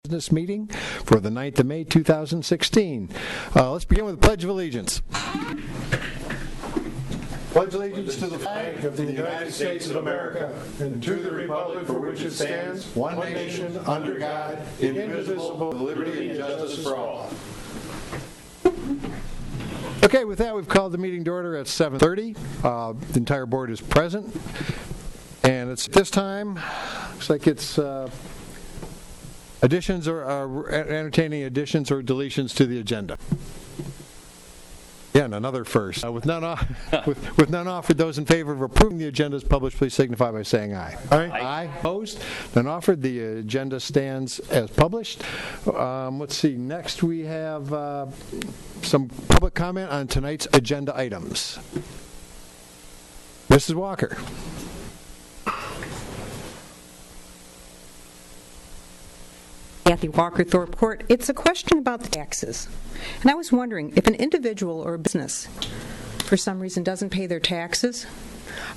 Business meeting for the 9th of May 2016. Let's begin with the Pledge of Allegiance. Pledge allegiance to the flag of the United States of America and to the republic for which it stands, one nation, under God, indivisible, with liberty and justice for all. Okay, with that, we've called the meeting to order at 7:30. The entire board is present. And it's this time, looks like it's additions or entertaining additions or deletions to the agenda. Again, another first. With none offered, those in favor of approving the agenda as published, please signify by saying aye. Aye. Opposed? None offered. The agenda stands as published. Let's see. Next, we have some public comment on tonight's agenda items. Mrs. Walker. Kathy Walker, Thorpe Court. It's a question about the taxes. And I was wondering, if an individual or a business, for some reason, doesn't pay their taxes,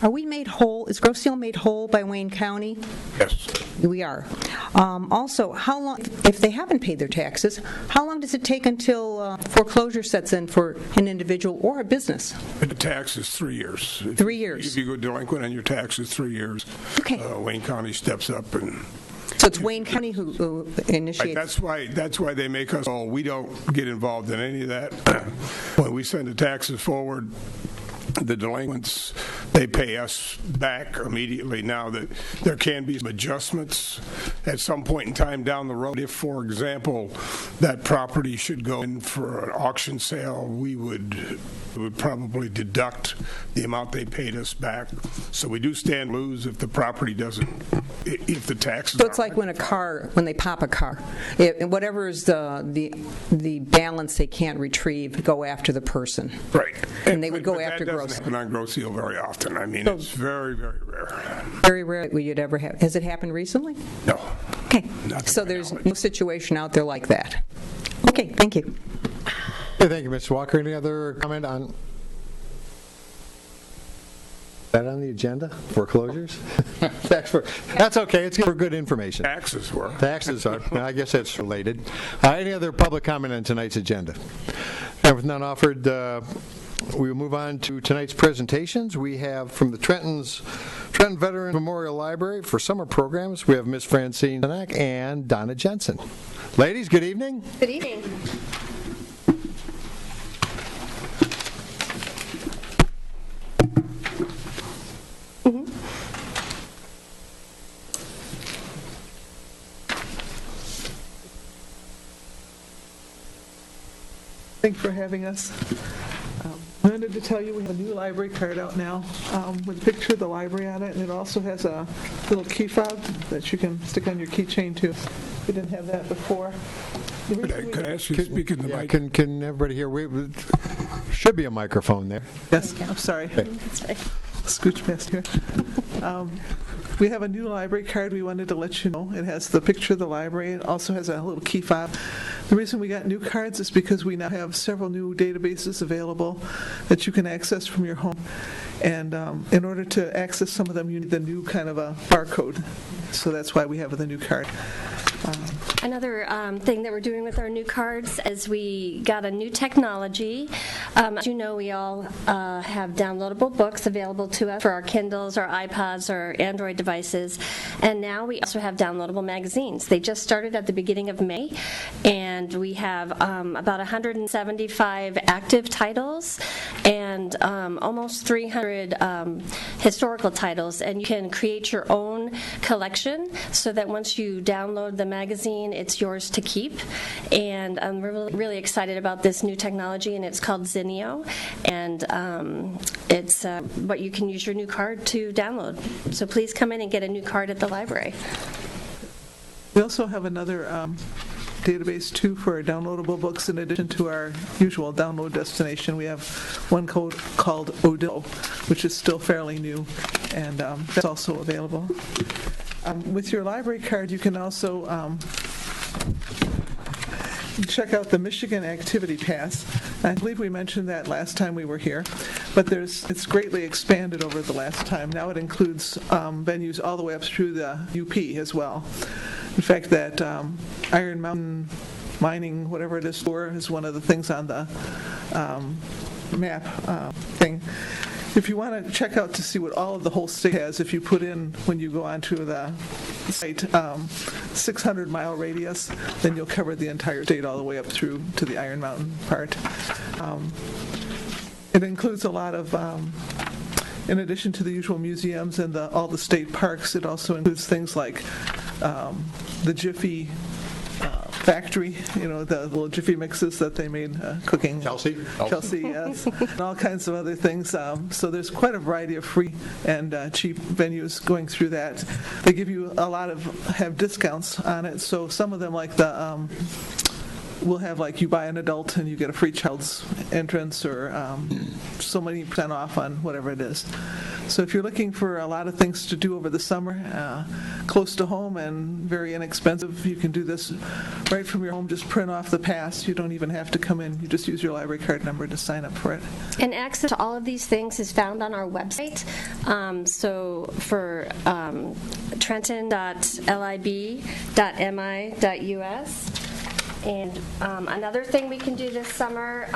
are we made whole? Is Grove Seal made whole by Wayne County? Yes. We are. Also, how long, if they haven't paid their taxes, how long does it take until foreclosure sets in for an individual or a business? The tax is 3 years. 3 years. If you go delinquent on your taxes, 3 years. Okay. Wayne County steps up and. So it's Wayne County who initiates. That's why they make us all. We don't get involved in any of that. When we send the taxes forward, the delinquents, they pay us back immediately. Now that there can be some adjustments at some point in time down the road. If, for example, that property should go in for an auction sale, we would probably deduct the amount they paid us back. So we do stand to lose if the property doesn't, if the taxes. So it's like when they pop a car, whatever is the balance they can't retrieve, go after the person. Right. And they would go after Grove. That doesn't happen on Grove Seal very often. I mean, it's very, very rare. Very rare you'd ever have. Has it happened recently? No. Okay. So there's no situation out there like that. Okay, thank you. Okay, thank you, Ms. Walker. Any other comment on that on the agenda? Foreclosures? That's okay. It's for good information. Taxes were. Taxes are. I guess that's related. Any other public comment on tonight's agenda? And with none offered, we will move on to tonight's presentations. We have from the Trenton Veterans Memorial Library for summer programs, we have Ms. Francine Zanak and Donna Jensen. Ladies, good evening. Good evening. Thanks for having us. I wanted to tell you we have a new library card out now with a picture of the library on it, and it also has a little key fob that you can stick on your keychain too. We didn't have that before. Could I ask you to speak in the mic? Can everybody hear? Should be a microphone there. Yes, I'm sorry. Okay. Scooch past here. We have a new library card we wanted to let you know. It has the picture of the library. It also has a little key fob. The reason we got new cards is because we now have several new databases available that you can access from your home. And in order to access some of them, you need the new kind of a barcode. So that's why we have the new card. Another thing that we're doing with our new cards is we got a new technology. As you know, we all have downloadable books available to us for our Kindles, our iPods, our Android devices, and now we also have downloadable magazines. They just started at the beginning of May, and we have about 175 active titles and almost 300 historical titles, and you can create your own collection so that once you download the magazine, it's yours to keep. And I'm really excited about this new technology, and it's called Zinio, and it's what you can use your new card to download. So please come in and get a new card at the library. We also have another database too for our downloadable books. In addition to our usual download destination, we have one code called Odillo, which is still fairly new, and that's also available. With your library card, you can also check out the Michigan Activity Pass. I believe we mentioned that last time we were here, but it's greatly expanded over the last time. Now it includes venues all the way up through the UP as well. In fact, that Iron Mountain mining, whatever it is for, is one of the things on the map thing. If you want to check out to see what all of the whole state has, if you put in, when you go onto the site, 600-mile radius, then you'll cover the entire state all the way up through to the Iron Mountain part. It includes a lot of, in addition to the usual museums and all the state parks, it also includes things like the Jiffy factory, the little Jiffy mixes that they made cooking. Chelsea, yes. And all kinds of other things. So there's quite a variety of free and cheap venues going through that. They give you have discounts on it. So some of them, like we'll have you buy an adult and you get a free child's entrance, or so many % off on whatever it is. So if you're looking for a lot of things to do over the summer, close to home and very inexpensive, you can do this right from your home. Just print off the pass. You don't even have to come in. You just use your library card number to sign up for it. And access to all of these things is found on our website. So for trenton.lib.mi.us. And another thing we can do this summer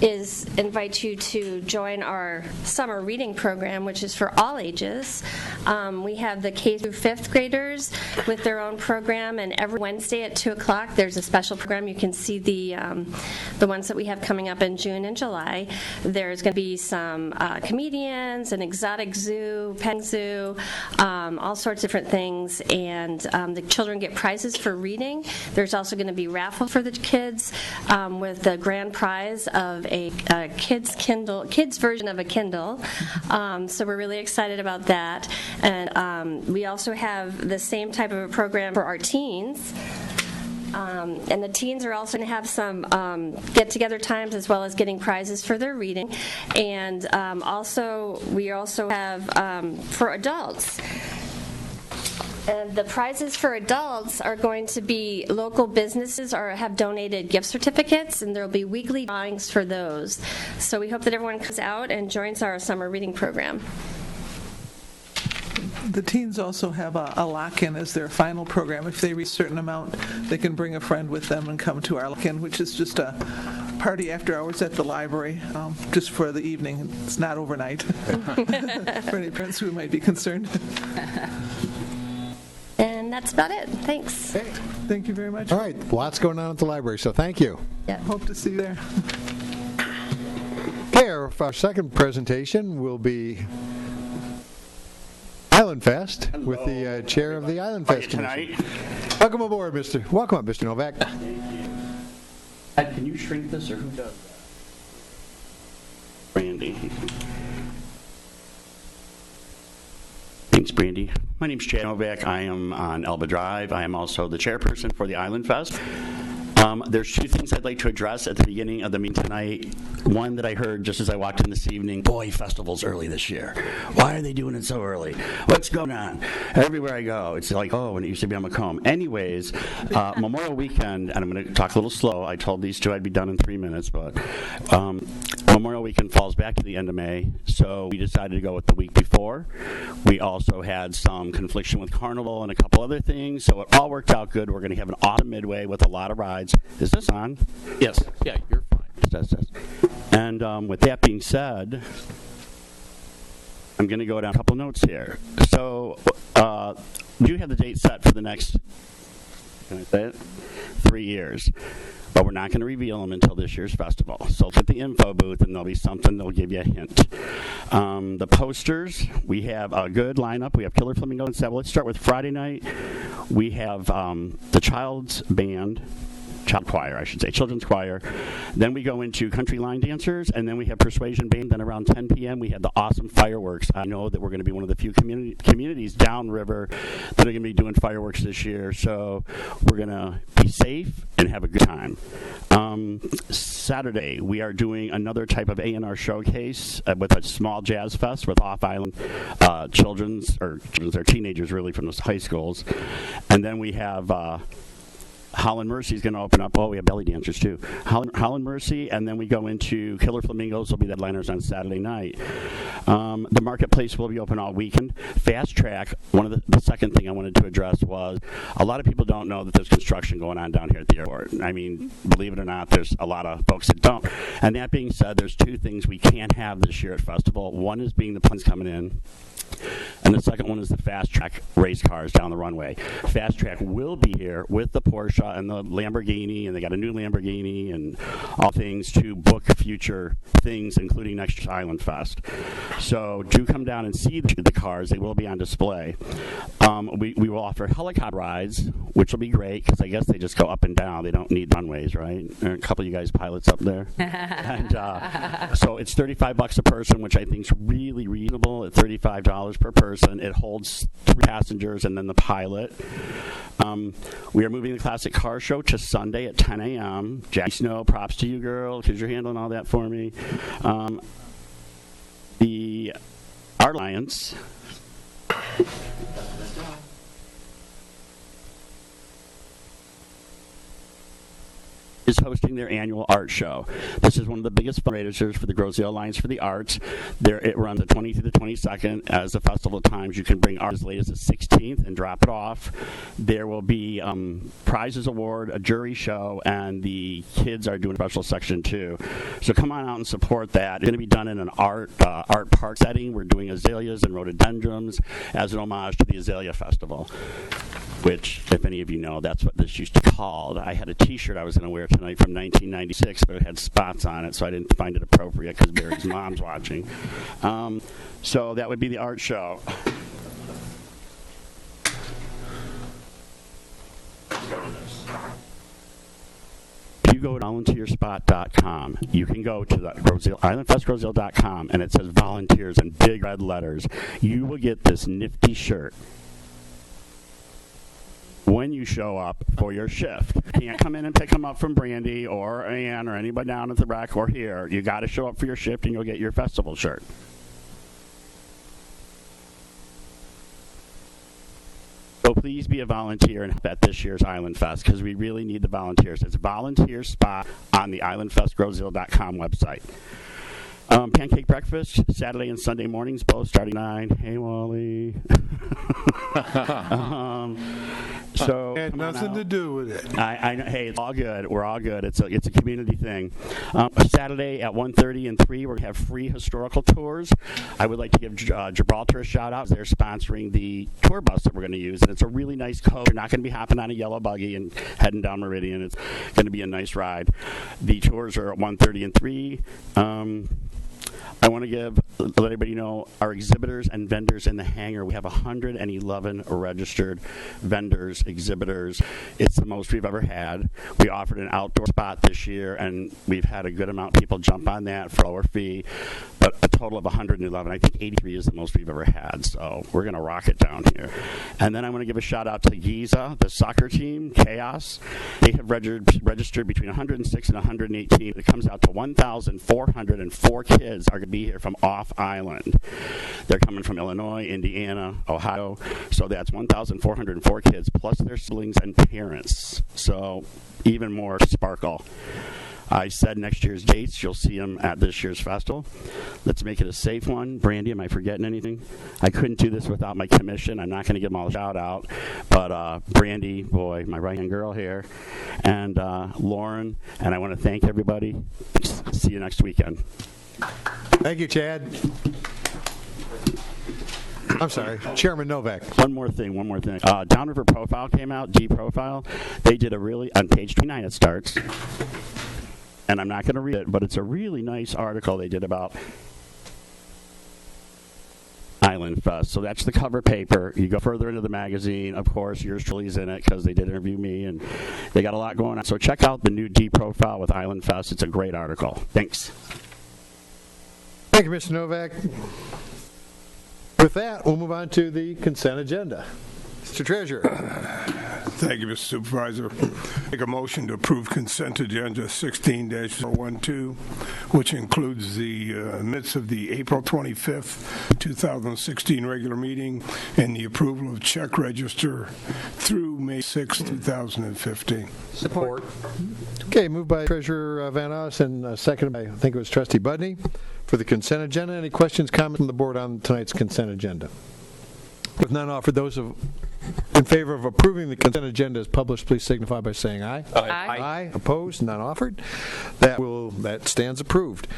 is invite you to join our summer reading program, which is for all ages. We have the K through 5th graders with their own program, and every Wednesday at 2 o'clock there's a special program. You can see the ones that we have coming up in June and July. There's going to be some comedians, an exotic zoo, petting zoo, all sorts of different things, and the children get prizes for reading. There's also going to be raffle for the kids with the grand prize of a kids version of a Kindle. So we're really excited about that. And we also have the same type of a program for our teens. And the teens are also going to have some get-together times, as well as getting prizes for their reading. And we also have for adults. And the prizes for adults are going to be local businesses or have donated gift certificates, and there will be weekly drawings for those. So we hope that everyone comes out and joins our summer reading program. The teens also have a lock-in as their final program. If they reach a certain amount, they can bring a friend with them and come to our lock-in, which is just a party after hours at the library, just for the evening. It's not overnight for any parents who might be concerned. And that's about it. Thanks. Great. Thank you very much. All right, lots going on at the library, so thank you. Yeah. Hope to see you there. Okay, our second presentation will be Island Fest. Hello. With the chair of the Island How are Fest you Commission. tonight? Welcome aboard, Mr. Welcome up, Mr. Novak. Ed, can you shrink this, or who does that? Brandy. Thanks, Brandy. My name's Chad Novak. I am on Elba Drive. I am also the chairperson for the Island Fest. There's two things I'd like to address at the beginning of the meeting tonight. One that I heard just as I walked in this evening: boy, festival's early this year. Why are they doing it so early? What's going on? Everywhere I go, it's like, oh, when it used to be on Macomb. Anyways, Memorial Weekend, and I'm going to talk a little slow. I told these two I'd be done in 3 minutes, but Memorial Weekend falls back to the end of May, so we decided to go with the week before. We also had some confliction with Carnival and a couple other things, so it all worked out good. We're going to have an autumn midway with a lot of rides. Is this on? Yes. Yeah, you're fine. Yes. And with that being said, I'm going to go down a couple notes here. So we do have the date set for the next, can I say it? 3 years. But we're not going to reveal them until this year's festival. So look at the info booth, and there'll be something that'll give you a hint. The posters, we have a good lineup. We have Killer Flamingo and Seb. Let's start with Friday night. We have the children's choir. Then we go into country line dancers, and then we have Persuasion Band. Then around 10 p.m. we have the awesome fireworks. I know that we're going to be one of the few communities downriver that are going to be doing fireworks this year, so we're going to be safe and have a good time. Saturday, we are doing another type of A&R showcase with a small jazz fest with off-island children's or teenagers really from the high schools. And then we have Holland Mercy is going to open up. Oh, we have belly dancers too. Holland Mercy, and then we go into Killer Flamingos. Will be the headliners on Saturday night. The marketplace will be open all weekend. Fast Track. One of the second thing I wanted to address was a lot of people don't know that there's construction going on down here at the airport. I mean, believe it or not, there's a lot of folks that don't. And that being said, there's two things we can't have this year at Festival. One is being the planes coming in. And the second one is the Fast Track race cars down the runway. Fast Track will be here with the Porsche and the Lamborghini, and they got a new Lamborghini and all things to book future things, including next year's Island Fest. So do come down and see the cars. They will be on display. We will offer helicopter rides, which will be great because I guess they just go up and down. They don't need runways, right? There are a couple of you guys pilots up there. And so it's $35 a person, which I think is really reasonable at $35 per person. It holds 3 passengers and then the pilot. We are moving the Classic Car Show to Sunday at 10 a.m. Jackie Snow, props to you, girl, because you're handling all that for me. The Art Alliance is hosting their annual art show. This is one of the biggest fundraisers for the Grosedale Alliance for the Arts. It runs the 20th through the 22nd. As the festival times, you can bring art as late as the 16th and drop it off. There will be prizes award, a jury show, and the kids are doing a special section too. So come on out and support that. It's going to be done in an art park setting. We're doing azaleas and rhododendrons as an homage to the Azalea Festival, which, if any of you know, that's what this used to be called. I had a T-shirt I was going to wear tonight from 1996, but it had spots on it, so I didn't find it appropriate because Barry's mom's watching. So that would be the art show. If you go to volunteerspot.com, you can go to the islandfestgrosedale.com, and it says volunteers in big red letters. You will get this nifty shirt when you show up for your shift. You can't come in and pick them up from Brandy or Ann or anybody down at the rec or here. You got to show up for your shift and you'll get your festival shirt. So please be a volunteer at this year's Island Fest because we really need the volunteers. It's volunteer spot on the islandfestgrosedale.com website. Pancake breakfast, Saturday and Sunday mornings, both starting 9. Hey, Wally. So Had nothing to do with it. I know. Hey, it's all good. We're all good. It's a community thing. Saturday at 1:30 and 3, we're going to have free historical tours. I would like to give Gibraltar a shout-out. They're sponsoring the tour bus that we're going to use, and it's a really nice coach. You're not going to be hopping on a yellow buggy and heading down Meridian. It's going to be a nice ride. The tours are at 1:30 and 3. I want to let everybody know our exhibitors and vendors in the hangar. We have 111 registered vendors, exhibitors. It's the most we've ever had. We offered an outdoor spot this year, and we've had a good amount of people jump on that for a lower fee, but a total of 111. I think 83 is the most we've ever had, so we're going to rock it down here. And then I want to give a shout-out to Giza, the soccer team, Chaos. They have registered between 106 and 118. It comes out to 1,404 kids are going to be here from off island. They're coming from Illinois, Indiana, Ohio. So that's 1,404 kids plus their siblings and parents. So even more sparkle. I said next year's dates. You'll see them at this year's festival. Let's make it a safe one. Brandy, am I forgetting anything? I couldn't do this without my commission. I'm not going to give them all a shout out. But Brandy, boy, my right-hand girl here, and Lauren, and I want to thank everybody. See you next weekend. Thank you, Chad. I'm sorry, Chairman Novak. One more thing. Downriver Profile came out, D-Profile. They did on page 29 it starts, and I'm not going to read it, but it's a really nice article they did about Island Fest. So that's the cover paper. You go further into the magazine, of course, yours truly's in it because they did interview me, and they got a lot going on. So check out the new D-Profile with Island Fest. It's a great article. Thanks. Thank you, Mr. Novak. With that, we'll move on to the consent agenda. Mr. Treasurer. Thank you, Mr. Supervisor. Make a motion to approve consent agenda 16-012, which includes the minutes of the April 25th, 2016 regular meeting and the approval of check register through May 6, 2015. Support. Okay, moved by Treasurer Van Oss and seconded by, I think it was Trustee Budney, for the consent agenda. Any questions, comments from the board on tonight's consent agenda? With none offered, those in favor of approving the consent agenda as published, please signify by saying aye. Aye. Opposed? None offered. That stands approved.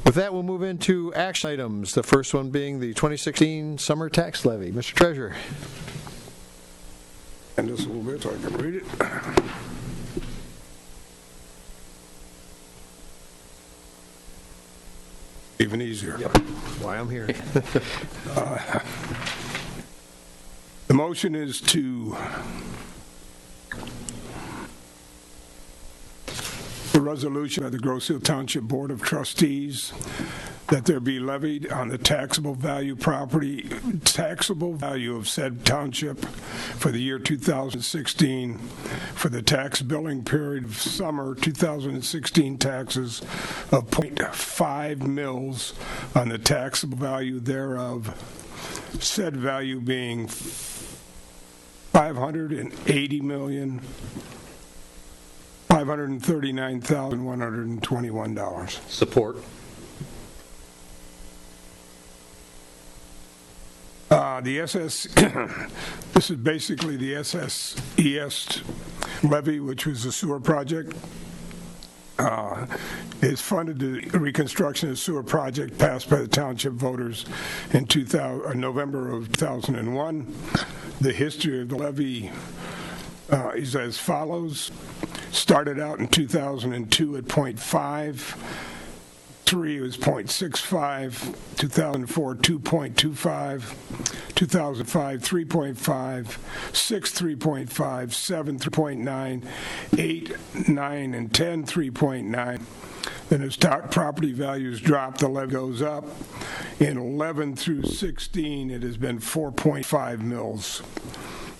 With that, we'll move into action items. The first one being the 2016 summer tax levy. Mr. Treasurer. And just a little bit so I can read it. Even easier. Yep. Why I'm here. The motion is to the resolution of the Grosse Ile Township Board of Trustees that there be levied on the taxable value of said township for the year 2016 for the tax billing period of summer 2016 taxes of 0.5 mils on the taxable value thereof, said value being $539,121. Support. This is basically the SSES levy, which was a sewer project. Is funded the reconstruction of the sewer project passed by the township voters in November of 2001. The history of the levy is as follows. Started out in 2002 at 0.5. 2003 was 0.65, 2004 2.25, 2005 3.5, 6 3.5, 7 3.9, 8, 9, and 10 3.9. Then as property values drop, the levy goes up. In 11 through 16, it has been 4.5 mils.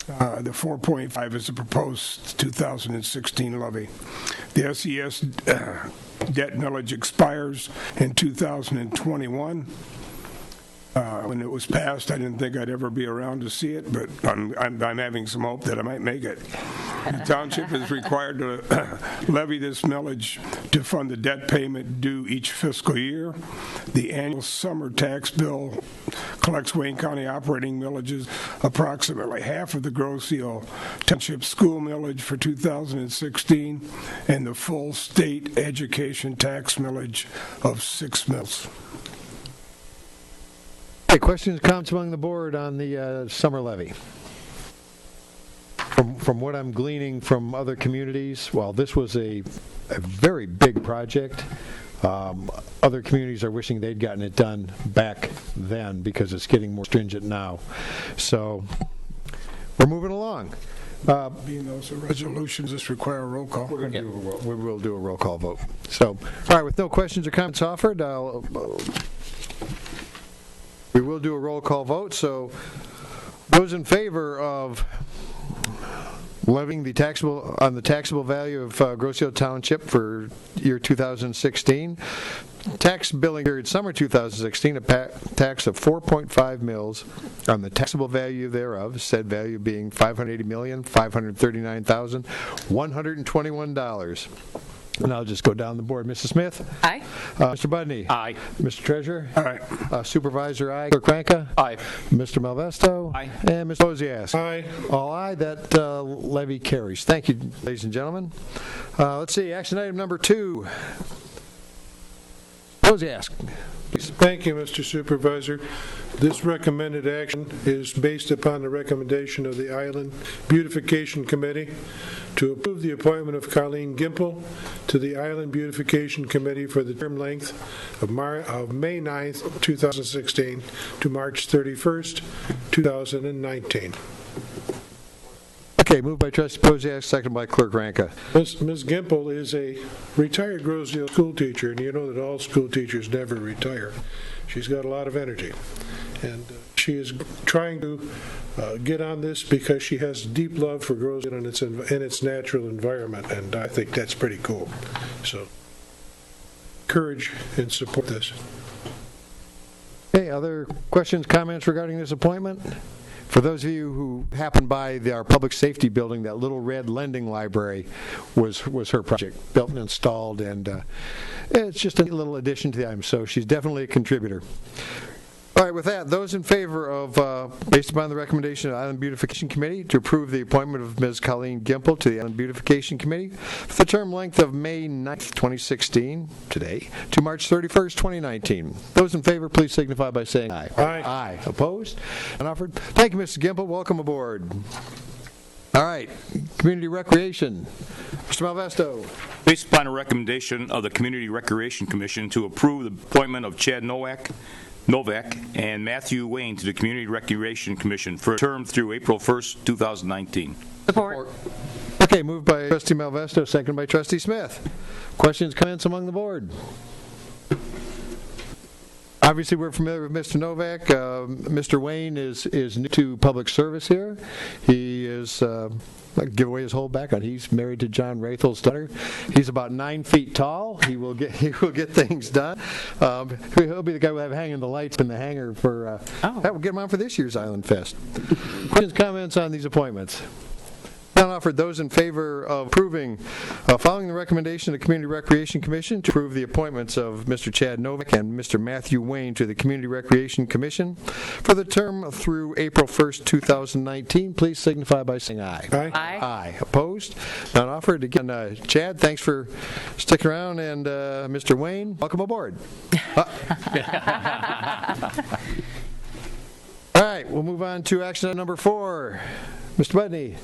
The 4.5 is the proposed 2016 levy. The SES debt millage expires in 2021. When it was passed, I didn't think I'd ever be around to see it, but I'm having some hope that I might make it. The township is required to levy this millage to fund the debt payment due each fiscal year. The annual summer tax bill collects Wayne County operating millages, approximately half of the Grosse Ile Township school millage for 2016, and the full state education tax millage of 6 mils. Okay, questions, comments among the board on the summer levy? From what I'm gleaning from other communities, while this was a very big project, other communities are wishing they'd gotten it done back then because it's getting more stringent now. So we're moving along. Being those resolutions, this require a roll call. We will do a roll call vote. So, all right, with no questions or comments offered, we will do a roll call vote. So those in favor of levying the taxable value of Grosse Ile Township for year 2016, tax billing period summer 2016, a tax of 4.5 mils on the taxable value thereof, said value being $580,539,121. And I'll just go down the board. Mrs. Smith? Aye. Mr. Budney? Aye. Mr. Treasurer? Aye. Supervisor, aye. Clerk Ranka? Aye. Mr. Malvesto? Aye. And Mr. Oziask? Aye. All aye. That levy carries. Thank you, ladies and gentlemen. Let's see. Action item number 2. Oziask. Thank you, Mr. Supervisor. This recommended action is based upon the recommendation of the Island Beautification Committee to approve the appointment of Colleen Gimple to the Island Beautification Committee for the term length of May 9th, 2016 to March 31st, 2019. Okay, moved by Trustee Posiak, seconded by Clerk Ranka. Ms. Gimple is a retired Grosse Ile school teacher, and you know that all school teachers never retire. She's got a lot of energy, and she is trying to get on this because she has deep love for Grosse Ile in its natural environment, and I think that's pretty cool. So, encourage and support this. Okay, other questions, comments regarding this appointment? For those of you who happened by our public safety building, that little red lending library was her project, built and installed, and it's just a little addition to the item, so she's definitely a contributor. All right, with that, those in favor of, based upon the recommendation of the Island Beautification Committee, to approve the appointment of Ms. Colleen Gimple to the Island Beautification Committee for the term length of May 9th, 2016, today, to March 31st, 2019. Those in favor, please signify by saying aye. Aye. Aye. Opposed? None offered? Thank you, Mr. Gimple. Welcome aboard. All right, Community Recreation. Mr. Malvesto. Based upon a recommendation of the Community Recreation Commission to approve the appointment of Chad Novak and Matthew Wayne to the Community Recreation Commission for a term through April 1st, 2019. Support. Okay, moved by Trustee Malvesto, seconded by Trustee Smith. Questions, comments among the board? Obviously, we're familiar with Mr. Novak. Mr. Wayne is new to public service here. He is, give away his whole background. He's married to John Rathel's daughter. He's about 9 feet tall. He will get things done. He'll be the guy who will have hanging the lights in the hangar for. We'll get him on for this year's Island Fest. Questions, comments on these appointments? None offered. Those in favor of approving, following the recommendation of the Community Recreation Commission to approve the appointments of Mr. Chad Novak and Mr. Matthew Wayne to the Community Recreation Commission for the term through April 1st, 2019, please signify by saying aye. Aye. Aye. Aye. Opposed? None offered. Again, Chad, thanks for sticking around, and Mr. Wayne, welcome aboard. All right, we'll move on to action item number 4. Mr. Budney.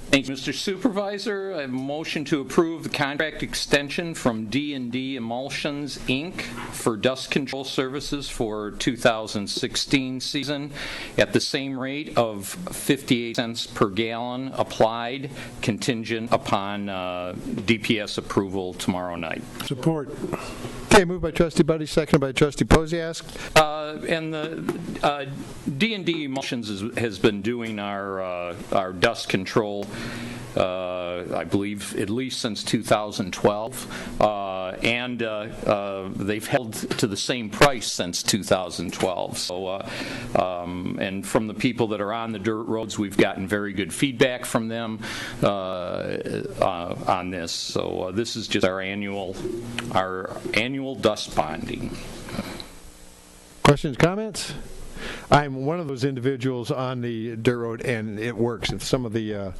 Thank you, Mr. Supervisor. I have a motion to approve the contract extension from D&D Emulsions, Inc. for dust control services for 2016 season at the same rate of 58 cents per gallon applied, contingent upon DPS approval tomorrow night. Support. Okay, moved by Trustee Buddy, seconded by Trustee Posiask. And the D&D Emulsions has been doing our dust control, I believe, at least since 2012, and they've held to the same price since 2012. So, and from the people that are on the dirt roads, we've gotten very good feedback from them on this. So this is just our annual dust bonding. Questions, comments? I'm one of those individuals on the dirt road, and it works. If some of the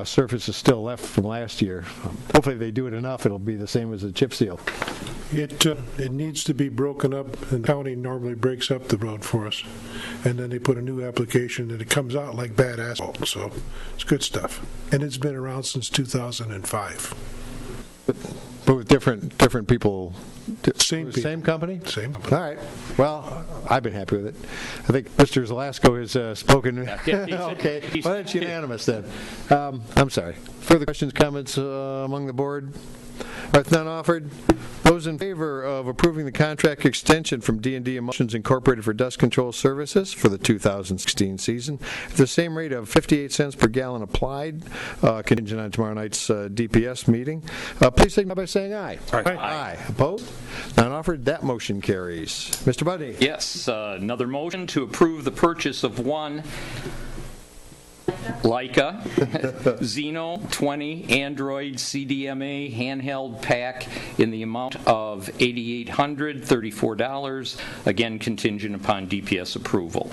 surface is still left from last year, hopefully if they do it enough, it'll be the same as a chip seal. It needs to be broken up, and the county normally breaks up the road for us. And then they put a new application, and it comes out like bad asphalt. So it's good stuff. And it's been around since 2005. But with different people. Same people. Same company? Same company. All right. Well, I've been happy with it. I think Mr. Zalasko has spoken. Okay. Well, it's unanimous then. I'm sorry. Further questions, comments among the board? All right, none offered. Those in favor of approving the contract extension from D&D Emulsions Incorporated for dust control services for the 2016 season at the same rate of 58 cents per gallon applied, contingent on tomorrow night's DPS meeting, please signify by saying aye. Aye. Aye. Opposed? None offered. That motion carries. Mr. Budney. Yes, another motion to approve the purchase of one Leica Xeno 20 Android CDMA handheld pack in the amount of $8,834, again contingent upon DPS approval.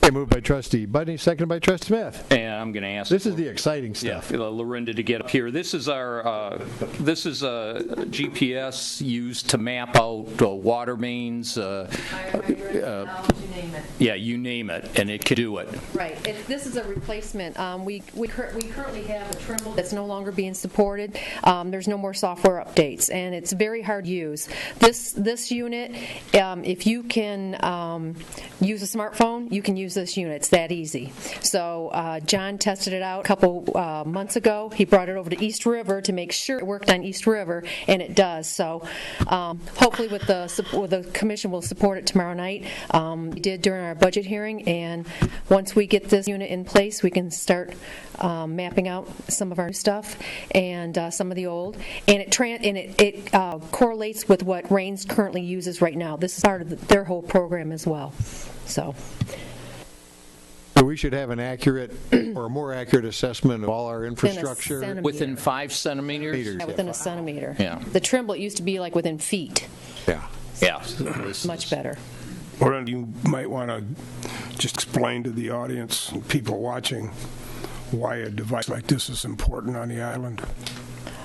Okay, moved by Trustee Budney, seconded by Trustee Smith. And I'm going to ask. This is the exciting stuff. Yeah, Lorinda to get up here. This is our. This is a GPS used to map out water mains. You name it. Yeah, you name it, and it can do it. Right. This is a replacement. We currently have a Trimble that's no longer being supported. There's no more software updates, and it's very hard to use. This unit, if you can use a smartphone, you can use this unit. It's that easy. So John tested it out a couple months ago. He brought it over to East River to make sure it worked on East River, and it does. So hopefully with the commission will support it tomorrow night. We did did during our budget hearing, and once we get this unit in place, we can start mapping out some of our new stuff and some of the old, and it correlates with what Rains currently uses right now. This is part of their whole program as well. So we should have an accurate or a more accurate assessment of all our infrastructure. Within 5 centimeters? Yeah, within a centimeter. Yeah. The Trimble, it used to be like within feet. Yeah. Yeah. Much better. Or you might want to just explain to the audience, people watching, why a device like this is important on the island.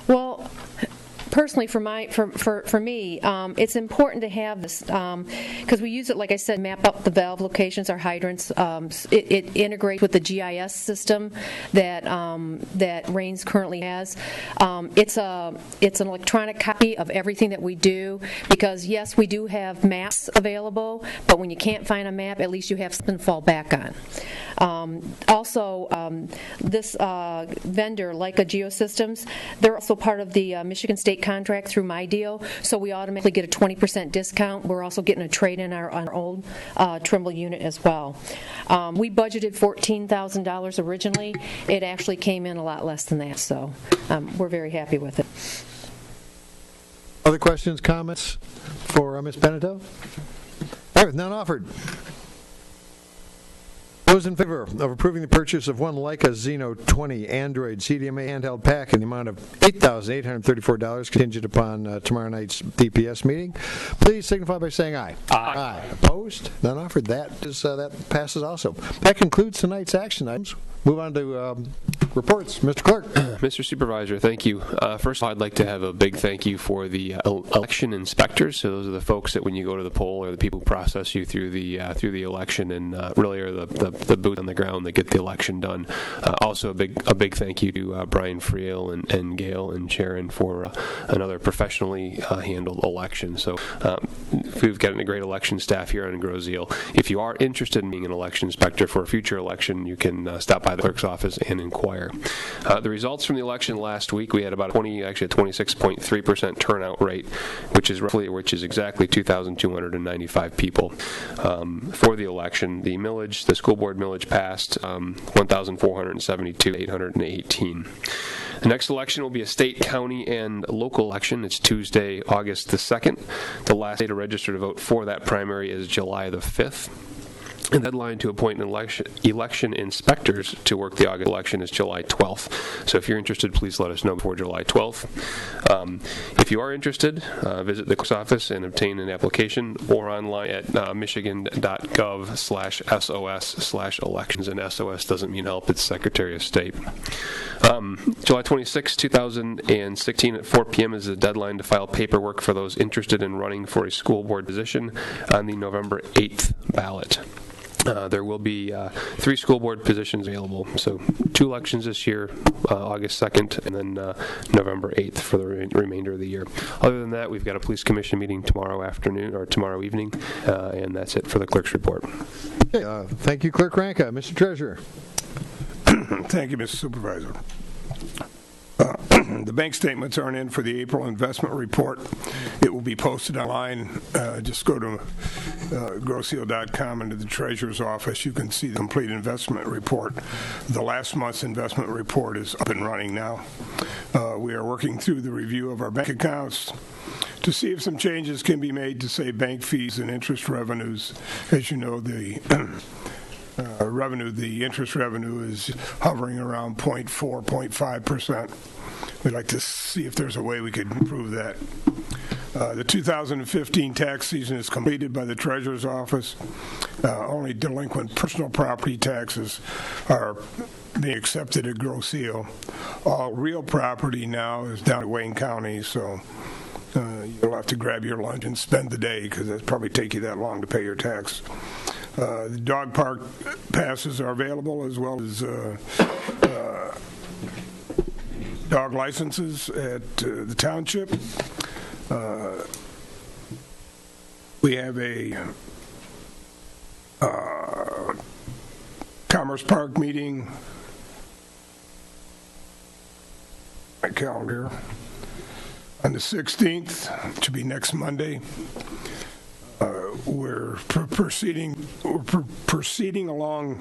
Well, personally, for me, it's important to have this because we use it, like I said, map up the valve locations, our hydrants. It integrates with the GIS system that Rains currently has. It's an electronic copy of everything that we do because, yes, we do have maps available, but when you can't find a map, at least you have something to fall back on. Also, this vendor, Leica Geosystems, they're also part of the Michigan State contract through my deal, so we automatically get a 20% discount. We're also getting a trade-in on our old Trimble unit as well. We budgeted $14,000 originally. It actually came in a lot less than that, so we're very happy with it. Other questions, comments for Ms. Beneteau? All right, with none offered. Those in favor of approving the purchase of one Leica Xeno 20 Android CDMA handheld pack in the amount of $8,834 contingent upon tomorrow night's DPS meeting, please signify by saying aye. Aye. Opposed? None offered. That passes also. That concludes tonight's action items. Move on to reports. Mr. Clerk. Mr. Supervisor, thank you. First of all, I'd like to have a big thank you for the election inspectors. So those are the folks that when you go to the poll are the people who process you through the election and really are the boots on the ground that get the election done. Also, a big thank you to Brian Friel and Gail and Sharon for another professionally handled election. So we've got a great election staff here on Groseal. If you are interested in being an election inspector for a future election, you can stop by the clerk's office and inquire. The results from the election last week, we had about a 26.3% turnout rate, which is exactly 2,295 people for the election. The millage, the school board millage passed 1,472,818. The next election will be a state, county, and local election. It's Tuesday, August the 2nd. The last day to register to vote for that primary is July the 5th. The deadline to appoint an election inspectors to work the August election is July 12th. So if you're interested, please let us know before July 12th. If you are interested, visit the clerk's office and obtain an application or online at michigan.gov/SOS/elections. And SOS doesn't mean help, it's Secretary of State. July 26, 2016 at 4 p.m. is the deadline to file paperwork for those interested in running for a school board position on the November 8th ballot. There will be 3 school board positions available. So 2 elections this year, August 2nd and then November 8th for the remainder of the year. Other than that, we've got a police commission meeting tomorrow afternoon or tomorrow evening, and that's it for the clerk's report. Okay, thank you, Clerk Ranka. Mr. Treasurer. Thank you, Mr. Supervisor. The bank statements aren't in for the April investment report. It will be posted online. Just go to groseal.com into the treasurer's office. You can see the complete investment report. The last month's investment report is up and running now. We are working through the review of our bank accounts to see if some changes can be made to save bank fees and interest revenues. As you know, the interest revenue is hovering around 0.4, 0.5%. We'd like to see if there's a way we could improve that. The 2015 tax season is completed by the Treasurer's Office. Only delinquent personal property taxes are being accepted at Groseal. All real property now is down at Wayne County, so you'll have to grab your lunch and spend the day because it'll probably take you that long to pay your tax. The dog park passes are available as well as dog licenses at the Township. We have a Commerce Park meeting. My calendar on the 16th, which will be next Monday. We're proceeding along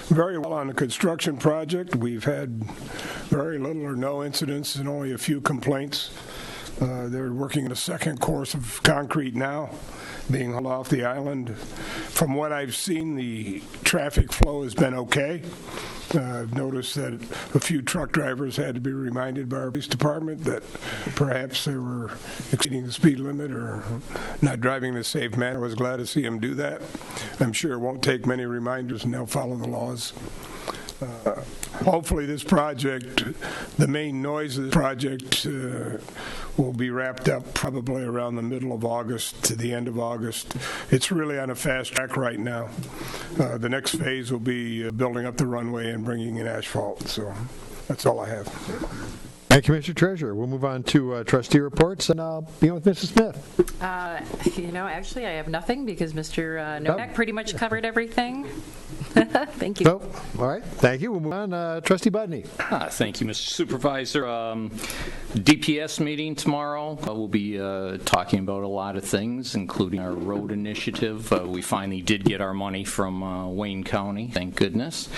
very well on the construction project. We've had very little or no incidents and only a few complaints. They're working in a second course of concrete now, being hauled off the island. From what I've seen, the traffic flow has been okay. I've noticed that a few truck drivers had to be reminded by our police department that perhaps they were exceeding the speed limit or not driving in a safe manner. I was glad to see them do that. I'm sure it won't take many reminders and they'll follow the laws. Hopefully this project, the main noise of the project will be wrapped up probably around the middle of August to the end of August. It's really on a fast track right now. The next phase will be building up the runway and bringing in asphalt. So that's all I have. Thank you, Mr. Treasurer. We'll move on to trustee reports, and I'll begin with Mrs. Smith. Actually, I have nothing because Mr. Novak pretty much covered everything. Thank you. So, all right. Thank you. We'll move on. Trustee Budney. Thank you, Mr. Supervisor. DPS meeting tomorrow. We'll be talking about a lot of things, including our road initiative. We finally did get our money from Wayne County, thank goodness.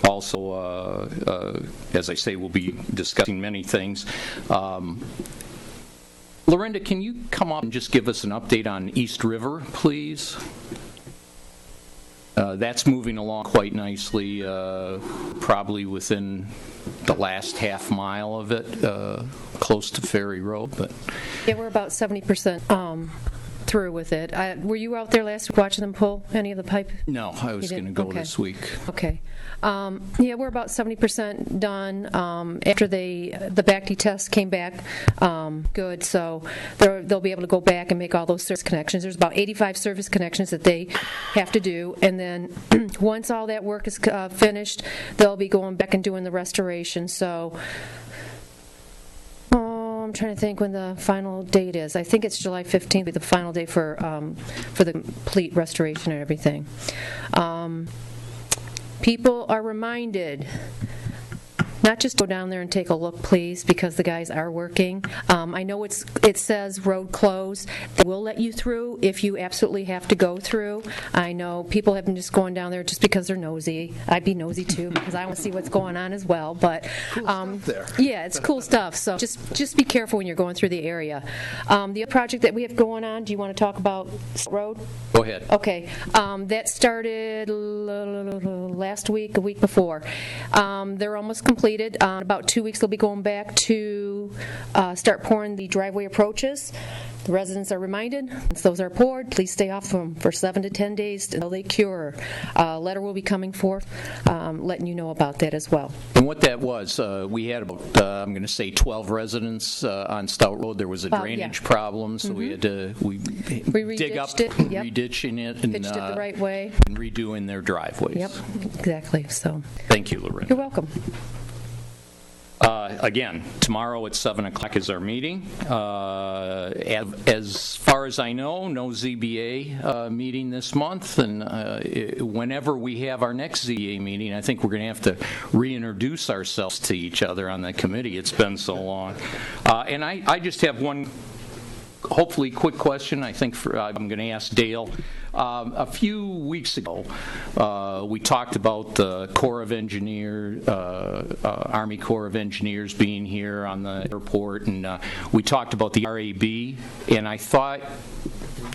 Also, as I say, we'll be discussing many things. Lorinda, can you come up and just give us an update on East River, please? That's moving along quite nicely, probably within the last half mile of it, close to Ferry Road. But yeah, we're about 70% through with it. Were you out there last week watching them pull any of the pipe? No, I was going to go this week. Okay. Yeah, we're about 70% done. After the BACD test came back good, so they'll be able to go back and make all those service connections. There's about 85 service connections that they have to do, and then once all that work is finished, they'll be going back and doing the restoration. So I'm trying to think when the final date is. I think it's July 15th, be the final day for the complete restoration and everything. People are reminded not just go down there and take a look, please, because the guys are working. I know it says road closed. They will let you through if you absolutely have to go through. I know people have been just going down there just because they're nosy. I'd be nosy too because I want to see what's going on as well. But cool stuff there. Yeah, it's cool stuff. So just be careful when you're going through the area. The other project that we have going on, do you want to talk about road? Go ahead. Okay. That started last week, a week before. They're almost completed. About 2 weeks, they'll be going back to start pouring the driveway approaches. The residents are reminded, once those are poured, please stay off them for 7 to 10 days until they cure. A letter will be coming forth, letting you know about that as well. And what that was, we had about, I'm going to say 12 residents on Stout Road. There was a drainage problem, so we had to dig up, reditching it, and pitched it the right way, and redoing their driveways. Yep, exactly. So thank you, Lorraine. You're welcome. Again, tomorrow at 7 o'clock is our meeting. As far as I know, no ZBA meeting this month, and whenever we have our next ZBA meeting, I think we're going to have to reintroduce ourselves to each other on the committee. It's been so long. And I just have one hopefully quick question. I think I'm going to ask Dale. A few weeks ago, we talked about the Corps of Engineers, Army Corps of Engineers being here on the airport, and we talked about the RAB, and I thought,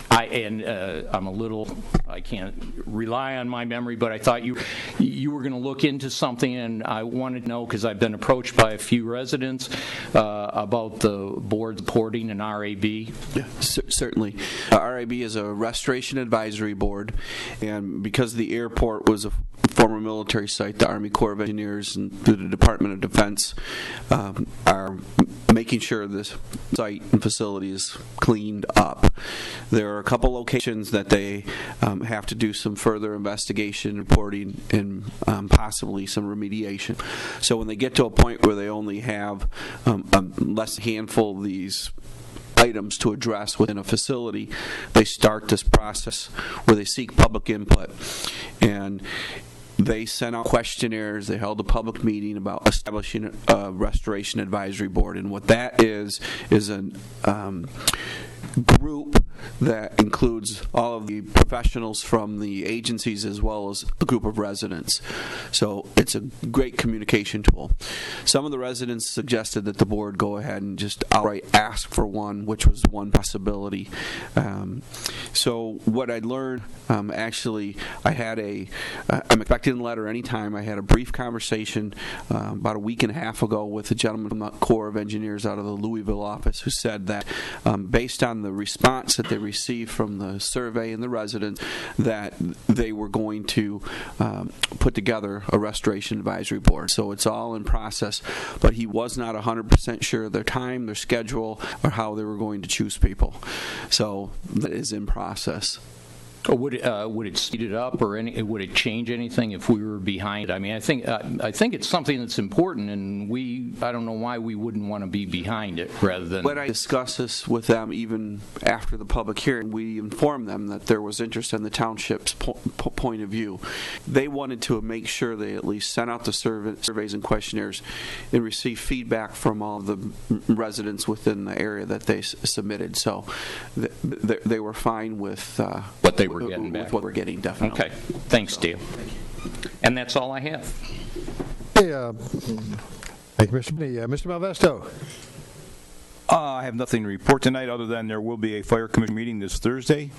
I'm a little, I can't rely on my memory, but I thought you were going to look into something, and I wanted to know, because I've been approached by a few residents about the board supporting an RAB. Yeah, certainly. RAB is a restoration advisory board, and because the airport was a former military site, the Army Corps of Engineers and through the Department of Defense are making sure this site and facility is cleaned up. There are a couple locations that they have to do some further investigation, reporting, and possibly some remediation. So when they get to a point where they only have less handful of these items to address within a facility, they start this process where they seek public input. And they sent out questionnaires. They held a public meeting about establishing a restoration advisory board. And what that is a group that includes all of the professionals from the agencies as well as a group of residents. So it's a great communication tool. Some of the residents suggested that the board go ahead and just outright ask for one, which was one possibility. So what I learned, actually, I'm expecting a letter anytime. I had a brief conversation about a week and a half ago with a gentleman from the Corps of Engineers out of the Louisville office who said that based on the response that they received from the survey and the residents, that they were going to put together a restoration advisory board. So it's all in process, but he was not 100% sure of their time, their schedule, or how they were going to choose people. So that is in process. Would it speed it up, or would it change anything if we were behind? I mean, I think it's something that's important, and I don't know why we wouldn't want to be behind it rather than. When I discussed this with them, even after the public hearing, we informed them that there was interest in the township's point of view. They wanted to make sure they at least sent out the surveys and questionnaires and received feedback from all the residents within the area that they submitted. So they were fine with what they were getting back. With what we're getting, definitely. Okay. Thanks, Dale. And that's all I have. Hey, thank you, Mr. Malvesto. I have nothing to report tonight other than there will be a fire commission meeting this Thursday.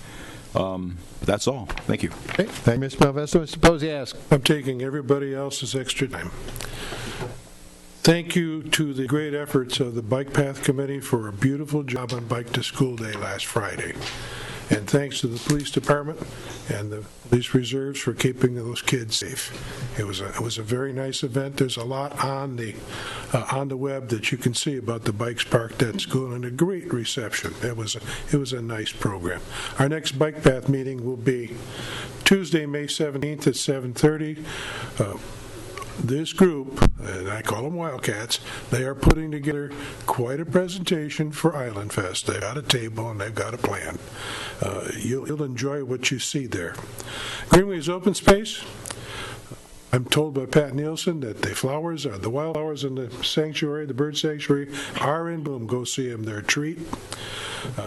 That's all. Thank you. Okay. Thank you, Mr. Malvesto. Mr. Posiask. I'm taking everybody else's extra time. Thank you to the great efforts of the Bike Path Committee for a beautiful job on Bike to School Day last Friday. And thanks to the police department and the police reserves for keeping those kids safe. It was a very nice event. There's a lot on the web that you can see about the bikes parked at school, and a great reception. It was a nice program. Our next Bike Path meeting will be Tuesday, May 17th at 7:30. This group, and I call them Wildcats, they are putting together quite a presentation for Island Fest. They've got a table and they've got a plan. You'll enjoy what you see there. Greenway's open space. I'm told by Pat Nielsen that the wildflowers in the sanctuary, the bird sanctuary, are in bloom. Go see them. They're a treat.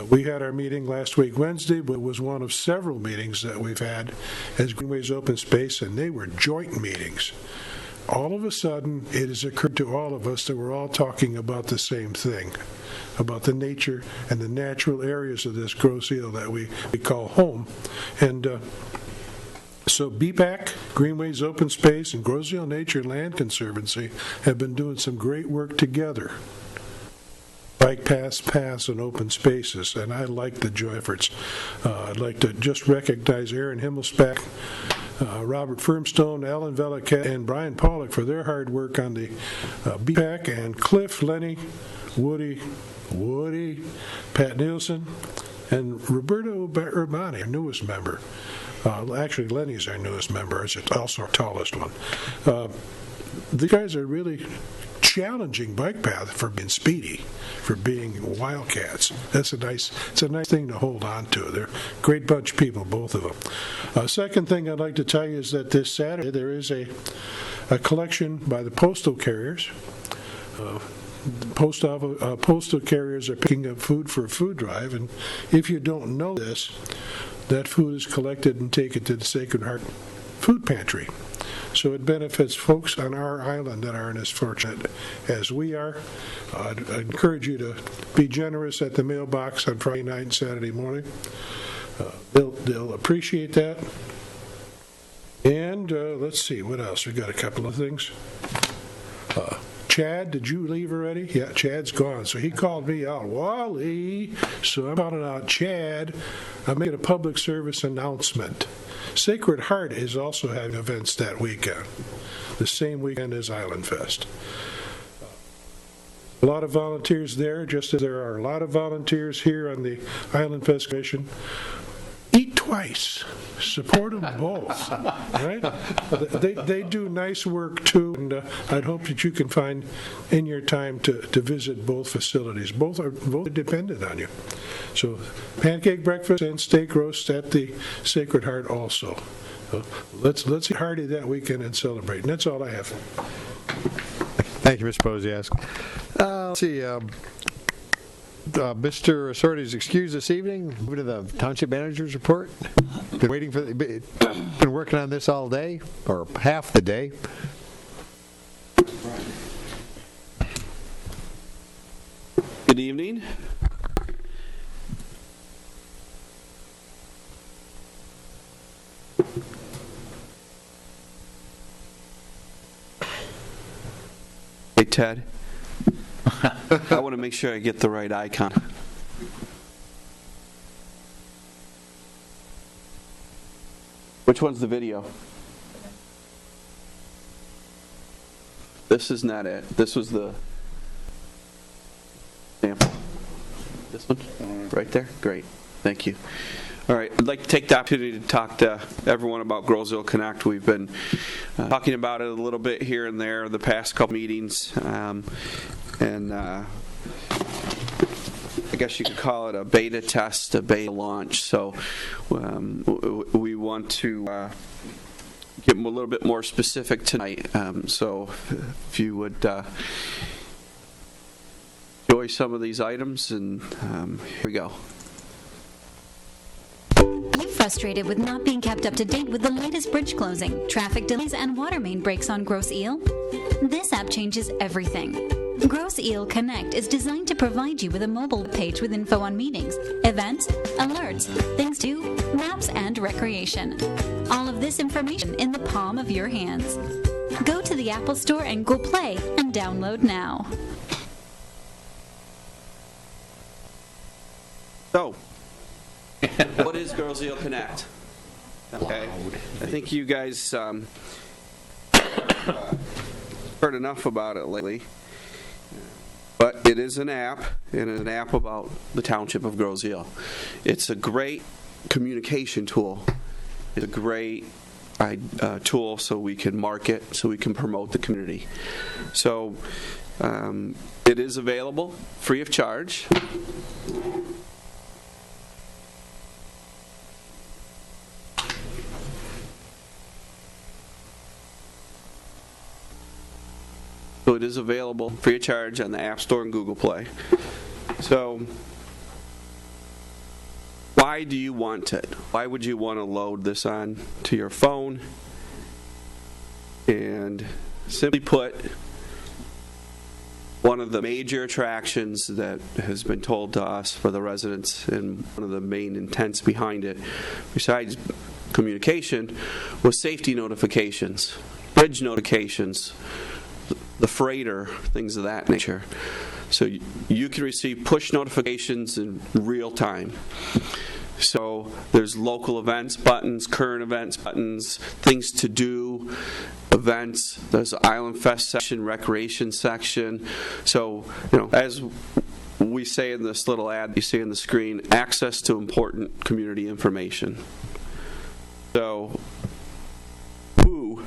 We had our meeting last week Wednesday, but it was one of several meetings that we've had as Greenway's open space, and they were joint meetings. All of a sudden, it has occurred to all of us that we're all talking about the same thing, about the nature and the natural areas of this gross eel that we call home. And so BPAC, Greenways Open Space, and Grosse Ile Nature and Land Conservancy have been doing some great work together. Bike paths, and open spaces, and I like the joint efforts. I'd like to just recognize Aaron Himmelsbach, Robert Firmstone, Alan Veliket, and Brian Pollock for their hard work on the BPAC, and Cliff, Lenny, Woody, Pat Nielsen, and Roberto Urbani, our newest member. Actually, Lenny's our newest member. It's also our tallest one. These guys are really challenging bike path for being speedy, for being wildcats. It's a nice thing to hold on to. They're a great bunch of people, both of them. Second thing I'd like to tell you is that this Saturday there is a collection by the postal carriers. Postal carriers are picking up food for a food drive, and if you don't know this, that food is collected and taken to the Sacred Heart Food Pantry. So it benefits folks on our island that aren't as fortunate as we are. I'd encourage you to be generous at the mailbox on Friday night and Saturday morning. They'll appreciate that. And let's see, what else? We've got a couple of things. Chad, did you leave already? Yeah, Chad's gone. So he called me out, Wally. So I'm calling out Chad. I'm making a public service announcement. Sacred Heart is also having events that weekend, the same weekend as Island Fest. A lot of volunteers there, just as there are a lot of volunteers here on the Island Fest Commission. Eat twice. Support them both. Right? They do nice work too, and I'd hope that you can find in your time to visit both facilities. Both are dependent on you. So pancake breakfast and steak roast at the Sacred Heart also. So let's get hearty that weekend and celebrate. And that's all I have. Thank you, Mr. Posiask. Let's see. Mr. Assorti is excused this evening. Moving to the Township Manager's report. Been working on this all day, or half the day. Good evening. Hey, Ted. I want to make sure I get the right icon. Which one's the video? This is not it. This was the sample. This one? Right there? Great. Thank you. All right. I'd like to take the opportunity to talk to everyone about Groesville Connect. We've been talking about it a little bit here and there the past couple meetings. And I guess you could call it a beta test, a beta launch. So we want to get a little bit more specific tonight. So if you would enjoy some of these items, and here we go. Are you frustrated with not being kept up to date with the latest bridge closing, traffic delays, and water main breaks on Gross Eel? This app changes everything. Gross Eel Connect is designed to provide you with a mobile page with info on meetings, events, alerts, things to do, maps, and recreation. All of this information in the palm of your hands. Go to the Apple Store and Google Play and download now. So, what is Gross Eel Connect? Okay, I think you guys heard enough about it lately. But it is an app, and an app about the Township of Gross Eel. It's a great communication tool. It's a great tool so we can market, so we can promote the community. So it is available free of charge. So it is available free of charge on the App Store and Google Play. So why do you want it? Why would you want to load this on to your phone? And simply put, one of the major attractions that has been told to us for the residents, and one of the main intents behind it, besides communication, was safety notifications, bridge notifications, the freighter, things of that nature. So you can receive push notifications in real time. So there's local events buttons, current events buttons, things to do, events. There's an Island Fest section, recreation section. So, as we say in this little ad you see on the screen, access to important community information. So who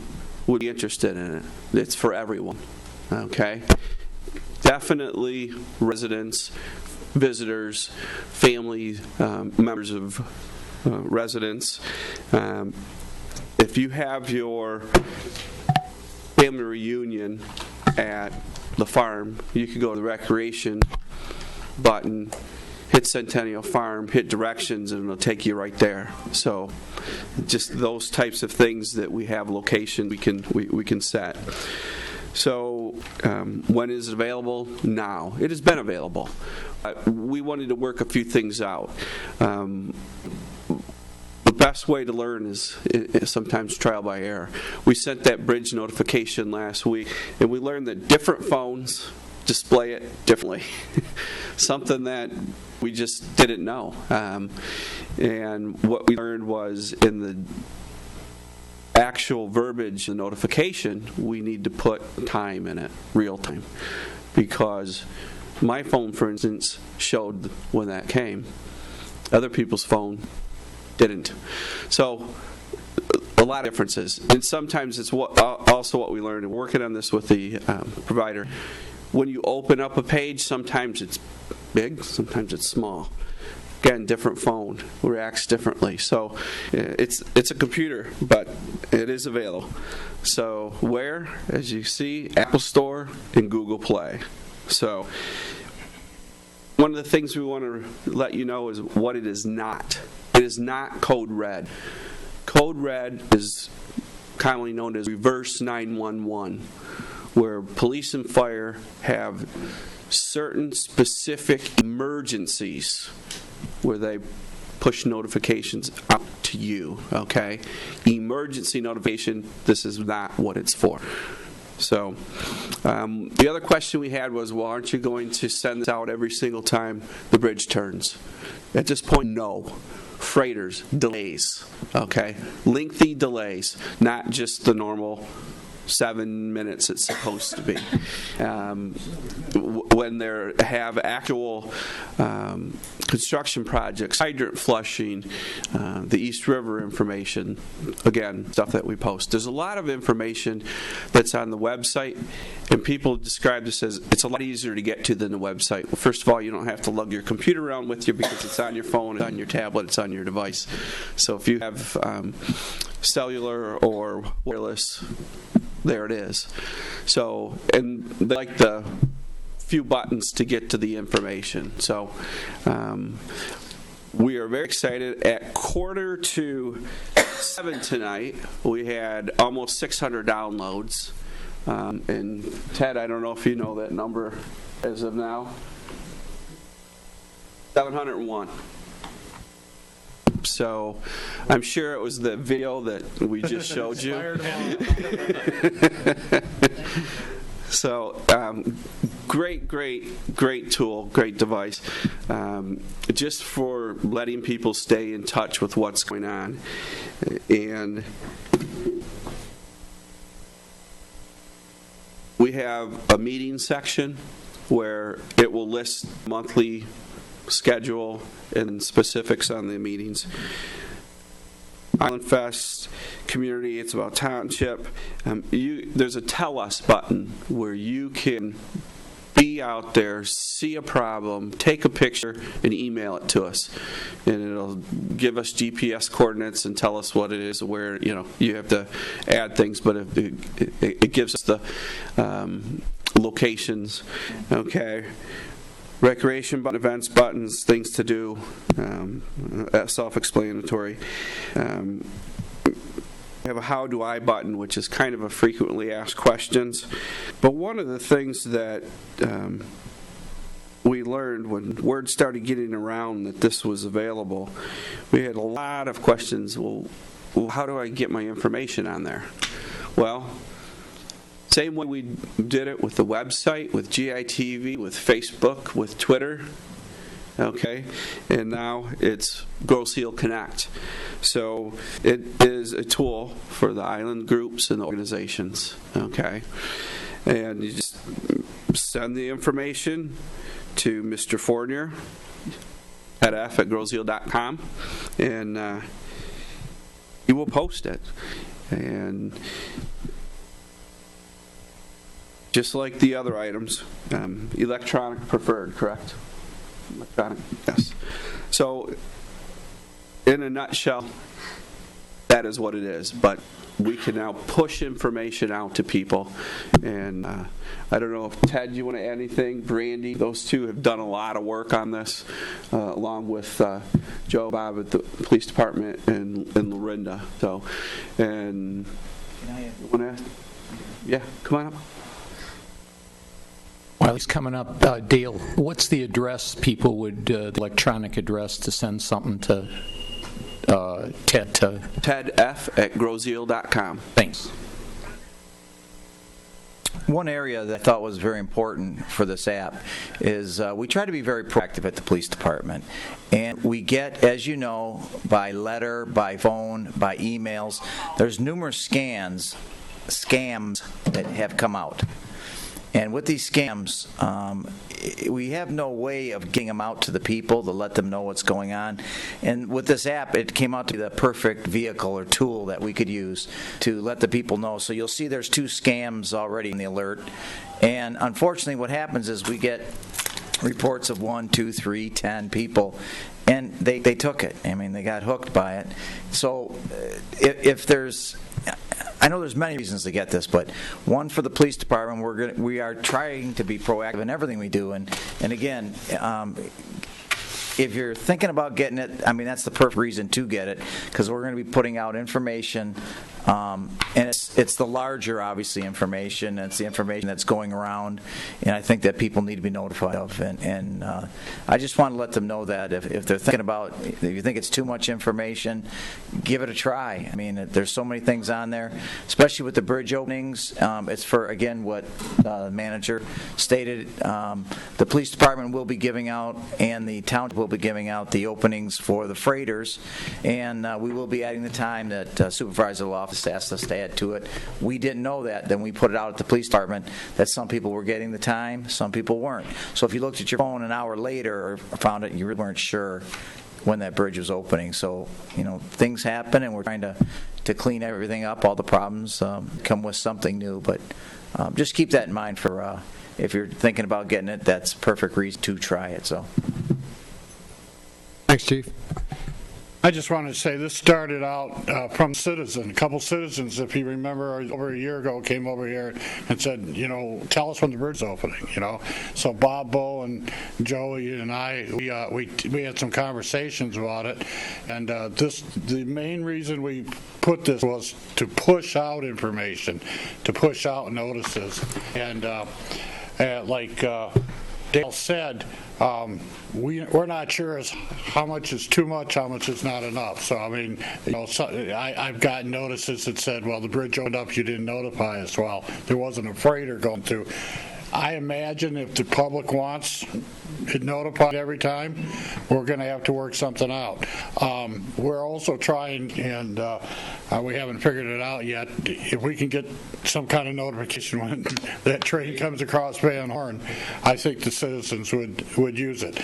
would be interested in it? It's for everyone. Okay? Definitely residents, visitors, family members of residents. If you have your family reunion at the farm, you can go to the recreation button, hit Centennial Farm, hit directions, and it'll take you right there. So just those types of things that we have location we can set. So when is it available? Now. It has been available. We wanted to work a few things out. The best way to learn is sometimes trial by error. We sent that bridge notification last week, and we learned that different phones display it differently. Something that we just didn't know. And what we learned was in the actual verbiage, the notification, we need to put time in it, real time. Because my phone, for instance, showed when that came. Other people's phone didn't. So a lot of differences. And sometimes it's also what we learned, and working on this with the provider, when you open up a page, sometimes it's big, sometimes it's small. Again, different phone reacts differently. So it's a computer, but it is available. So where? As you see, Apple Store and Google Play. So one of the things we want to let you know is what it is not. It is not code red. Code red is commonly known as reverse 911, where police and fire have certain specific emergencies where they push notifications out to you, okay? Emergency notification, this is not what it's for. So the other question we had was, well, aren't you going to send this out every single time the bridge turns? At this point, no. Freighters, delays, okay? Lengthy delays, not just the normal 7 minutes it's supposed to be. When they have actual construction projects, hydrant flushing, the East River information, again, stuff that we post. There's a lot of information that's on the website, and people describe this as it's a lot easier to get to than the website. Well, first of all, you don't have to lug your computer around with you because it's on your phone, it's on your tablet, it's on your device. So if you have cellular or wireless, there it is. So, and they like the few buttons to get to the information. So, we are very excited. At 6:45 tonight, we had almost 600 downloads. And Ted, I don't know if you know that number as of now. 701. So I'm sure it was the video that we just showed you. So great tool, great device, just for letting people stay in touch with what's going on. And we have a meeting section where it will list monthly schedule and specifics on the meetings. Island Fest community, it's about Township. There's a Tell Us button where you can be out there, see a problem, take a picture, and email it to us. And it'll give us GPS coordinates and tell us what it is, where you have to add things, but it gives us the locations. Okay. Recreation button, events buttons, things to do, self-explanatory. We have a How Do I button, which is kind of a frequently asked questions. But one of the things that we learned when word started getting around that this was available, we had a lot of questions. Well, how do I get my information on there? Well, same way we did it with the website, with GITV, with Facebook, with Twitter, okay? And now it's Grosse Ile Connect. So it is a tool for the island groups and the organizations, okay? And you just send the information to Mr. Fournier at f@grosseile.com, and he will post it. And just like the other items, electronic preferred, correct? Electronic, yes. So, in a nutshell, that is what it is. But we can now push information out to people. And I don't know if, Ted, you want to add anything? Brandy, those two have done a lot of work on this, along with Joe, Bob at the police department, and Lorinda. So, and you want to ask? Yeah, come on up. While he's coming up, Dale, what's the address people would, the electronic address to send something to Ted? TedF@grosseile.com. Thanks. One area that I thought was very important for this app is we try to be very proactive at the police department. And we get, as you know, by letter, by phone, by emails, there's numerous scams that have come out. And with these scams, we have no way of getting them out to the people to let them know what's going on. And with this app, it came out to be the perfect vehicle or tool that we could use to let the people know. So you'll see there's 2 scams already in the alert. And unfortunately, what happens is we get reports of 1, 2, 3, 10 people, and they took it. I mean, they got hooked by it. So if there's I know there's many reasons to get this, but one, for the police department, we are trying to be proactive in everything we do, and again, if you're thinking about getting it, I mean, that's the perfect reason to get it, because we're going to be putting out information, and it's the larger, obviously, information. It's the information that's going around, and I think that people need to be notified of. And I just want to let them know that if they're thinking about, if you think it's too much information, give it a try. I mean, there's so many things on there, especially with the bridge openings. It's for, again, what the manager stated. The police department will be giving out, and the township will be giving out the openings for the freighters, and we will be adding the time that supervisor of the office asked us to add to it. We didn't know that. Then we put it out at the police department that some people were getting the time, some people weren't. So if you looked at your phone an hour later or found it, you really weren't sure when that bridge was opening. So, things happen, and we're trying to clean everything up. All the problems come with something new, but just keep that in mind for if you're thinking about getting it, that's a perfect reason to try it. So. Thanks, Chief. I just wanted to say this started out from citizens. A couple citizens, if you remember, over a year ago came over here and said, tell us when the bridge's opening, So Bob, Bo, and Joey and I, we had some conversations about it. And the main reason we put this was to push out information, to push out notices. And like Dale said, we're not sure as how much is too much, how much is not enough. So, I mean, I've gotten notices that said, well, the bridge opened up, you didn't notify us. Well, there wasn't a freighter going through. I imagine if the public wants it notified every time, we're going to have to work something out. We're also trying, and we haven't figured it out yet, if we can get some kind of notification when that train comes across Van Horn, I think the citizens would use it.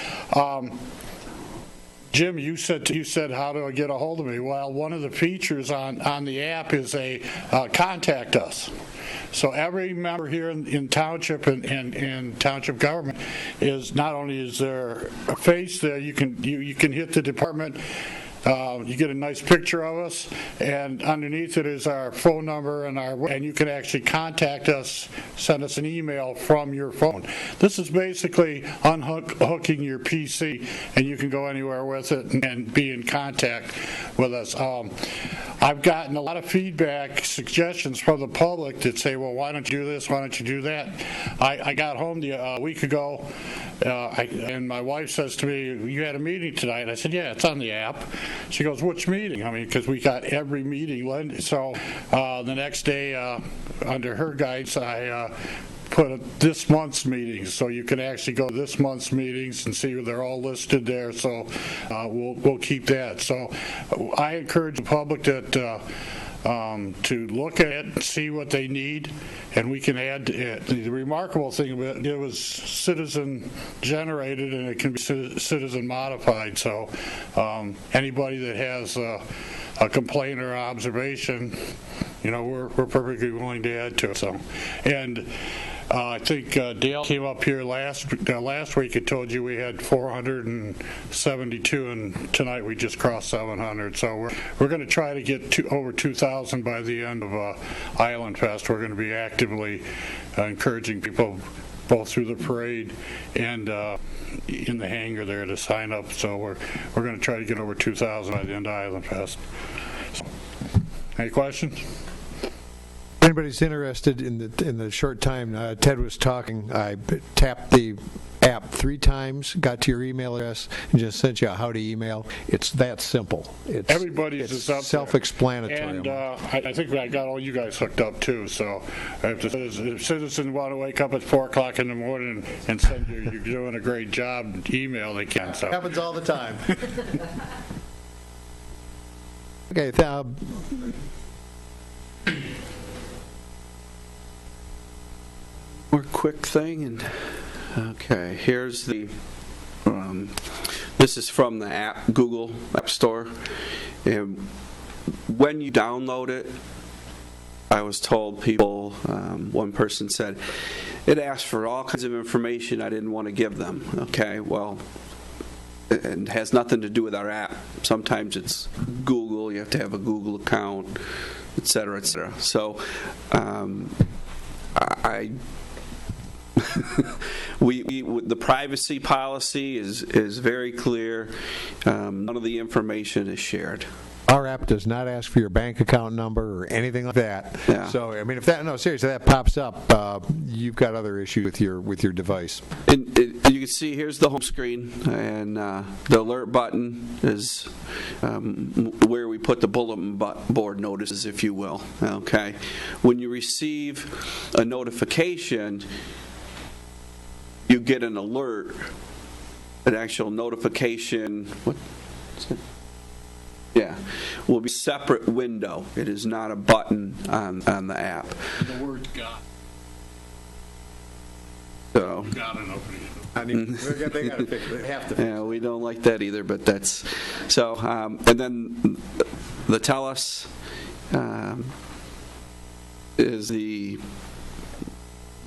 Jim, you said how do I get a hold of me? Well, one of the features on the app is a contact us. So every member here in Township and Township government is not only is there a face there, you can hit the department. You get a nice picture of us, and underneath it is our phone number and you can actually contact us, send us an email from your phone. This is basically unhooking your PC, and you can go anywhere with it and be in contact with us. I've gotten a lot of feedback, suggestions from the public that say, well, why don't you do this, why don't you do that? I got home a week ago, and my wife says to me, you had a meeting tonight? I said, yeah, it's on the app. She goes, which meeting? I mean, because we got every meeting. So the next day, under her guidance, I put this month's meetings, so you can actually go to this month's meetings and see they're all listed there. So we'll keep that. So I encourage the public to look at it, see what they need, and we can add to it. The remarkable thing about it was citizen generated, and it can be citizen modified. So anybody that has a complaint or observation, we're perfectly willing to add to it. So, and I think Dale came up here last week and told you we had 472, and tonight we just crossed 700. So we're going to try to get over 2,000 by the end of Island Fest. We're going to be actively encouraging people both through the parade and in the hangar there to sign up. So we're going to try to get over 2,000 by the end of Island Fest. So, any questions? If anybody's interested in the short time Ted was talking, I tapped the app 3 times, got to your email address, and just sent you a how to email. It's that simple. Everybody's is up self-explanatory. And I think I got all you guys hooked up too. So if citizens want to wake up at 4 o'clock in the morning and send you, you're doing a great job, email, they can. So happens all the time. Okay. More quick thing, and okay, here's the this is from the app, Google App Store, and when you download it, I was told people, one person said it asked for all kinds of information I didn't want to give them. Okay, well, it has nothing to do with our app. Sometimes it's Google, you have to have a Google account. et cetera, et cetera. So the privacy policy is very clear. None of the information is shared. Our app does not ask for your bank account number or anything like that. Yeah. So, I mean, if that, no, seriously, that pops up, you've got other issues with your device. And you can see here's the home screen, and the alert button is where we put the bulletin board notices, if you will. Okay. When you receive a notification, you get an alert, an actual notification. What is it? Yeah, will be a separate window. It is not a button on the app. The word "got." So. Got an opening. I mean, they got to fix it. They have to. Yeah, we don't like that either, but that's so. And then the TELUS is the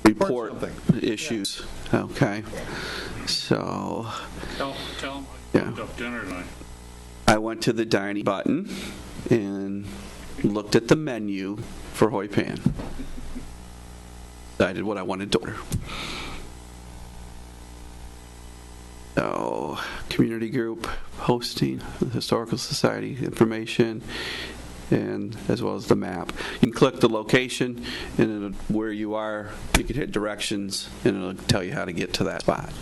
report issues. Yeah. Okay, so. Tell them yeah. up dinner tonight. I went to the dining button and looked at the menu for Hoi Pan. Decided what I wanted to order. So, community group, hosting, the Historical Society information, and as well as the map. You can click the location, and where you are, you can hit directions, and it'll tell you how to get to that spot.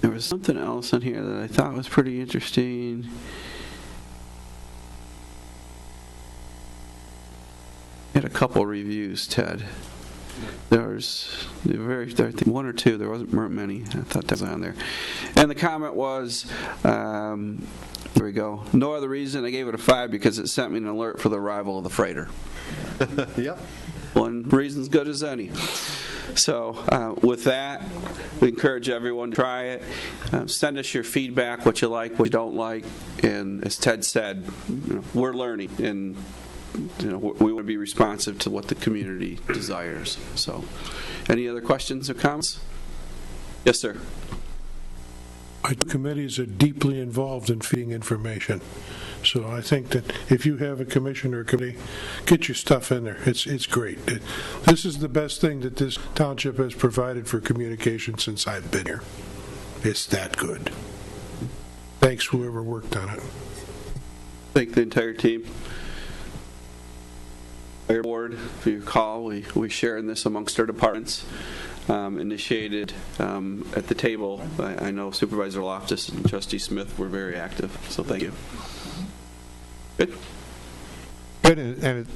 There was something else on here that I thought was pretty interesting. Had a couple reviews, Ted. There I think one or two. Weren't many. I thought that was on there. And the comment was, there we go. No other reason. I gave it a 5 because it sent me an alert for the arrival of the freighter. Yep. One reason's good as any. So with that, we encourage everyone to try it. Send us your feedback, what you like, what you don't like. And as Ted said, we're learning, and we want to be responsive to what the community desires. So, any other questions or comments? Yes, sir. Our committees are deeply involved in feeding information. So I think that if you have a commission or a committee, get your stuff in there. It's great. This is the best thing that this township has provided for communication since I've been here. It's that good. Thanks, whoever worked on it. Thank the entire team. Fire board, if you recall, we share in this amongst our departments. Initiated at the table. I know Supervisor Loftus and Trustee Smith were very active, so thank you. Good. Good, and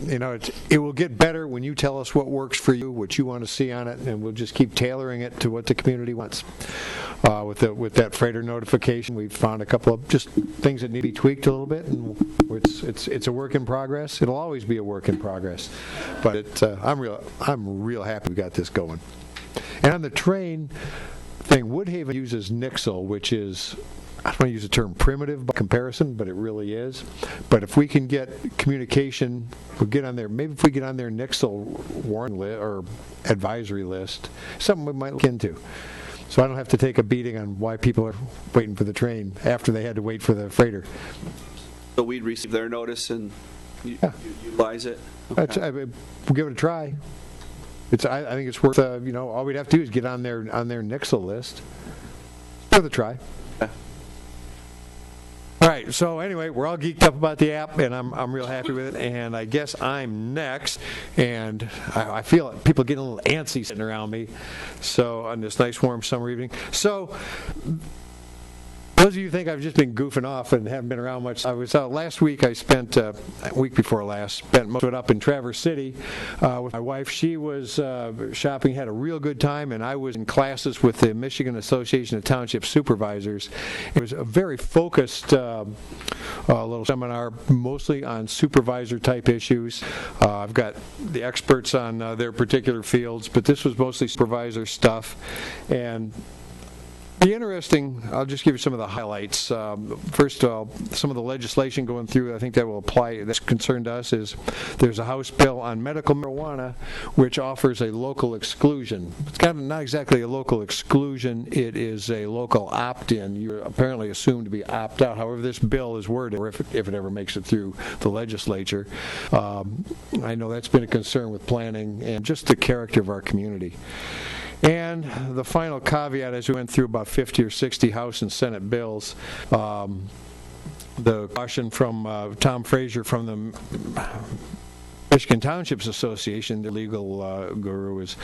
it will get better when you tell us what works for you, what you want to see on it, and we'll just keep tailoring it to what the community wants. With that freighter notification, we've found a couple of just things that need to be tweaked a little bit, and it's a work in progress. It'll always be a work in progress, but I'm real happy we got this going. And on the train thing, Woodhaven uses Nixle, which is, I don't want to use the term primitive by comparison, but it really is. But if we can get communication, we'll get on there. Maybe if we get on their Nixle warning list or advisory list, something we might look into. So I don't have to take a beating on why people are waiting for the train after they had to wait for the freighter. So we'd receive their notice and utilize it? Okay. We'll give it a try. I think it's worth, all we'd have to do is get on their Nixle list. Worth a try. Okay. All right, so anyway, we're all geeked up about the app, and I'm real happy with it, and I guess I'm next, and I feel people getting a little antsy sitting around me, so on this nice warm summer evening. So those of you who think I've just been goofing off and haven't been around much, I was out last week. I spent, week before last, spent most of it up in Traverse City with my wife. She was shopping, had a real good time, and I was in classes with the Michigan Association of Township Supervisors. It was a very focused little seminar, mostly on supervisor-type issues. I've got the experts on their particular fields, but this was mostly supervisor stuff. And be interesting. I'll just give you some of the highlights. First of all, some of the legislation going through, I think that will apply, that's concerned us, is there's a House bill on medical marijuana which offers a local exclusion. It's kind of not exactly a local exclusion, it is a local opt-in. You're apparently assumed to be opt-out. However, this bill is worded, or if it ever makes it through the legislature. I know that's been a concern with planning and just the character of our community. And the final caveat, as we went through about 50 or 60 House and Senate bills, the caution from Tom Frazier from the Michigan Townships Association, the legal guru, is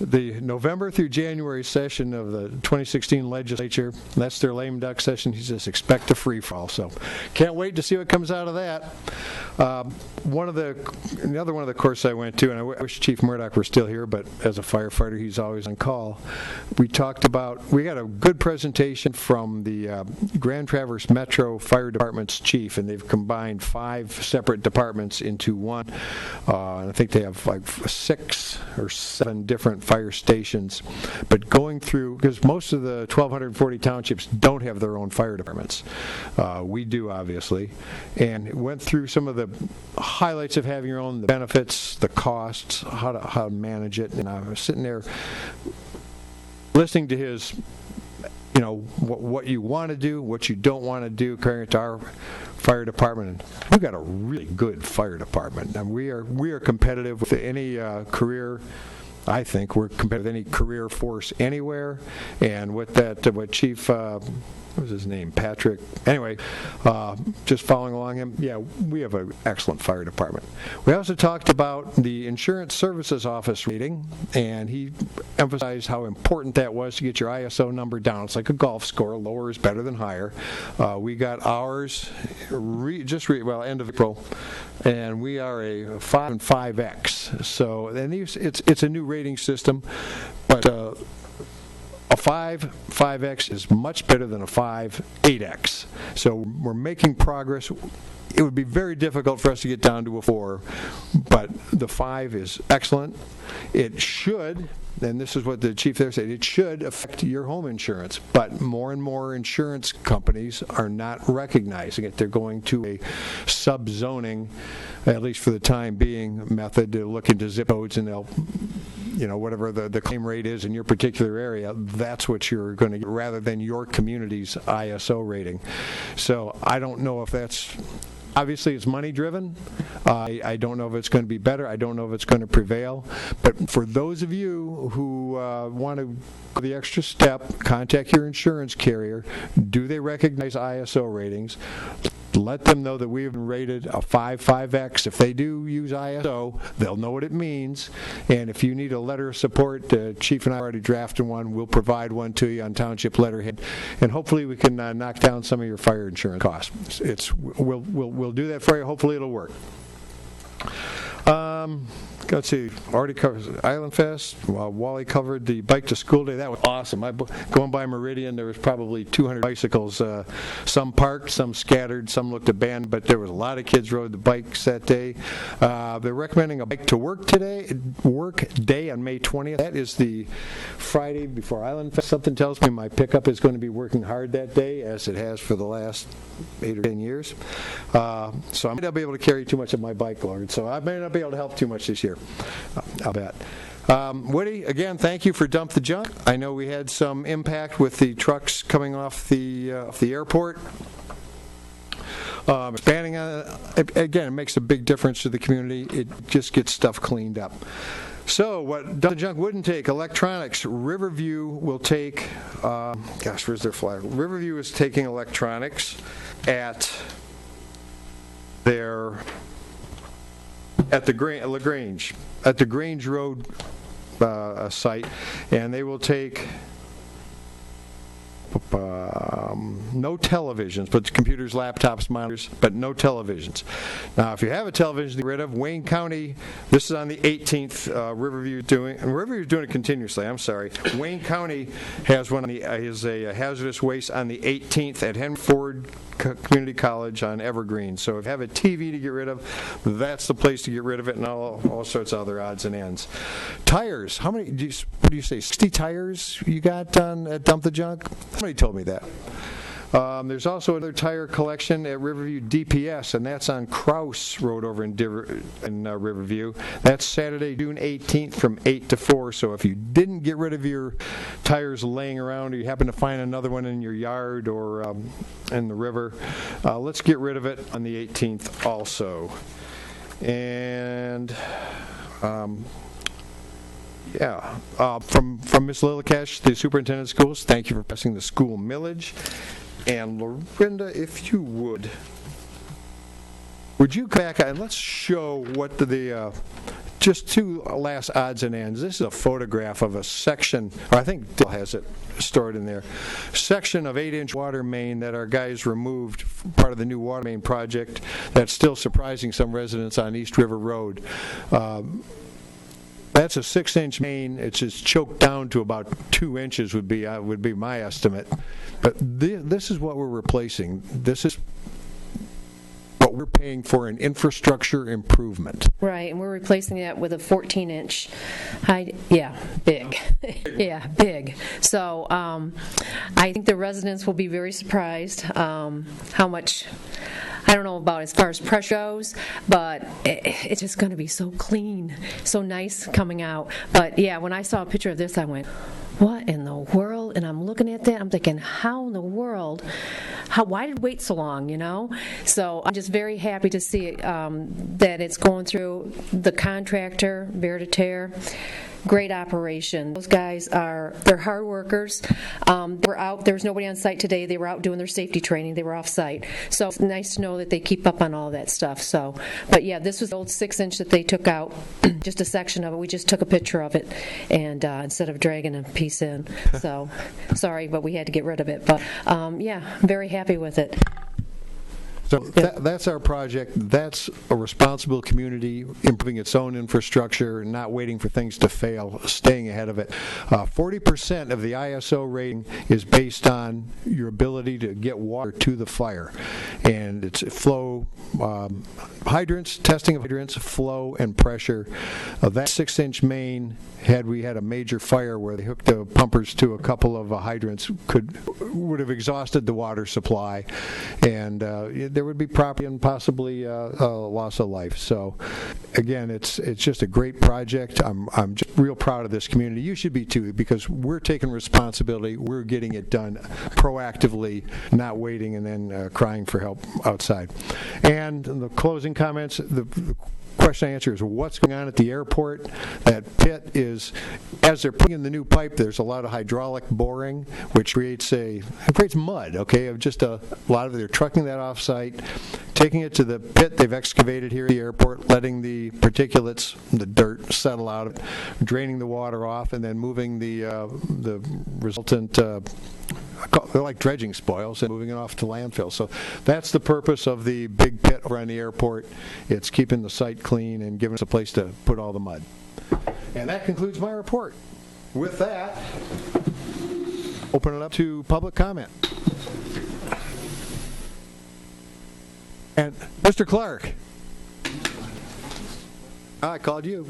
the November through January session of the 2016 legislature. That's their lame duck session. He says expect a free fall. So can't wait to see what comes out of that. Another one of the courses I went to, and I wish Chief Murdoch were still here, but as a firefighter, he's always on call. We got a good presentation from the Grand Traverse Metro Fire Department's chief, and they've combined 5 separate departments into one. And I think they have like 6 or 7 different fire stations. But going through, because most of the 1,240 townships don't have their own fire departments. We do, obviously. And went through some of the highlights of having your own, the benefits, the costs, how to manage it. And I was sitting there listening to his, what you want to do, what you don't want to do, comparing it to our fire department. And we've got a really good fire department. And we are competitive with any career. I think we're competitive with any career force anywhere. And with that, what Chief, what was his name, Patrick? Anyway, just following along him, yeah, we have an excellent fire department. We also talked about the Insurance Services Office rating, and he emphasized how important that was to get your ISO number down. It's like a golf score. Lower is better than higher. We got ours end of April, and we are a 5 and 5X. So, and it's a new rating system, but a 5.5X is much better than a 5.8X. So we're making progress. It would be very difficult for us to get down to a 4, but the 5 is excellent. It should, and this is what the chief there said, it should affect your home insurance, but more and more insurance companies are not recognizing it. They're going to a subzoning, at least for the time being, method to look into zip codes, and they'll, whatever the claim rate is in your particular area, that's what you're going to get rather than your community's ISO rating. So I don't know if that's, obviously it's money driven. I don't know if it's going to be better. I don't know if it's going to prevail. But for those of you who want to go the extra step, contact your insurance carrier. Do they recognize ISO ratings? Let them know that we've been rated a 5.5X. If they do use ISO, they'll know what it means. And if you need a letter of support, Chief and I already drafted one. We'll provide one to you on Township letterhead, and hopefully we can knock down some of your fire insurance costs. We'll do that for you. Hopefully it'll work. Let's see, already covered Island Fest. Wally covered the Bike to School Day. That was awesome. Going by Meridian, there was probably 200 bicycles, some parked, some scattered, some looked abandoned, but there was a lot of kids rode the bikes that day. They're recommending a Bike to Work Day on May 20th. That is the Friday before Island Fest. Something tells me my pickup is going to be working hard that day, as it has for the last 8 or 10 years. So I may not be able to carry too much of my bike load, so I may not be able to help too much this year. I'll bet. Woody, again, thank you for Dump the Junk. I know we had some impact with the trucks coming off the airport. Expanding on it, again, it makes a big difference to the community. It just gets stuff cleaned up. So what Dump the Junk wouldn't take, electronics. Riverview will take, where's their flyer? Riverview is taking electronics at LaGrange, at the Grange Road site, and they will take no televisions, but computers, laptops, monitors, but no televisions. Now, if you have a television to get rid of, Wayne County, this is on the 18th, Riverview's doing it continuously, I'm sorry. Wayne County has one is a hazardous waste on the 18th at Henry Ford Community College on Evergreen. So if you have a TV to get rid of, that's the place to get rid of it, and all sorts of other odds and ends. Tires, how many, what do you say, 60 tires you got at Dump the Junk? Somebody told me that. There's also another tire collection at Riverview DPS, and that's on Krause Road over in Riverview. That's Saturday, June 18th from 8 to 4. So if you didn't get rid of your tires laying around, or you happen to find another one in your yard or in the river, let's get rid of it on the 18th also. And from Ms. Lilikash, the superintendent of schools, thank you for passing the school millage. And Lorinda, if you would you come back and let's show what the just two last odds and ends. This is a photograph of a section, or I think Dill has it stored in there, section of 8-inch water main that our guys removed, part of the new water main project that's still surprising some residents on East River Road. That's a 6-inch main. It's just choked down to about 2 inches would be my estimate. But this is what we're replacing. This is what we're paying for in infrastructure improvement. Right, and we're replacing that with a 14-inch high. Yeah, big. Yeah, big. So I think the residents will be very surprised how much. I don't know about as far as pressure goes, but it's just going to be so clean, so nice coming out. But yeah, when I saw a picture of this, I went, what in the world? And I'm looking at that, I'm thinking, how in the world? Why did it wait so long, you know? So I'm just very happy to see that it's going through the contractor, Veritaire. Great operation. Those guys they're hard workers. We're out. There was nobody on site today. They were out doing their safety training. They were off site. So it's nice to know that they keep up on all that stuff. So, but yeah, this was the old 6-inch that they took out, just a section of it. We just took a picture of it, and instead of dragging a piece in. So, sorry, but we had to get rid of it. But yeah, very happy with it. So that's our project. That's a responsible community, improving its own infrastructure, not waiting for things to fail, staying ahead of it. 40% of the ISO rating is based on your ability to get water to the fire. And it's flow, hydrants, testing of hydrants, flow, and pressure. That 6-inch main, had we had a major fire where they hooked the pumpers to a couple of hydrants, would have exhausted the water supply. And there would be property and possibly loss of life. So, again, it's just a great project. I'm just real proud of this community. You should be too, because we're taking responsibility. We're getting it done proactively, not waiting and then crying for help outside. And the closing comments. The question I answer is what's going on at the airport. That pit is, as they're putting in the new pipe, there's a lot of hydraulic boring, which creates mud, okay, of just a lot of, they're trucking that off-site, taking it to the pit they've excavated here at the airport, letting the particulates, the dirt, settle out of it, draining the water off, and then moving the resultant they're like dredging spoils and moving it off to landfill. So that's the purpose of the big pit over on the airport. It's keeping the site clean and giving us a place to put all the mud. And that concludes my report. With that, open it up to public comment. And Mr. Clark. I called you.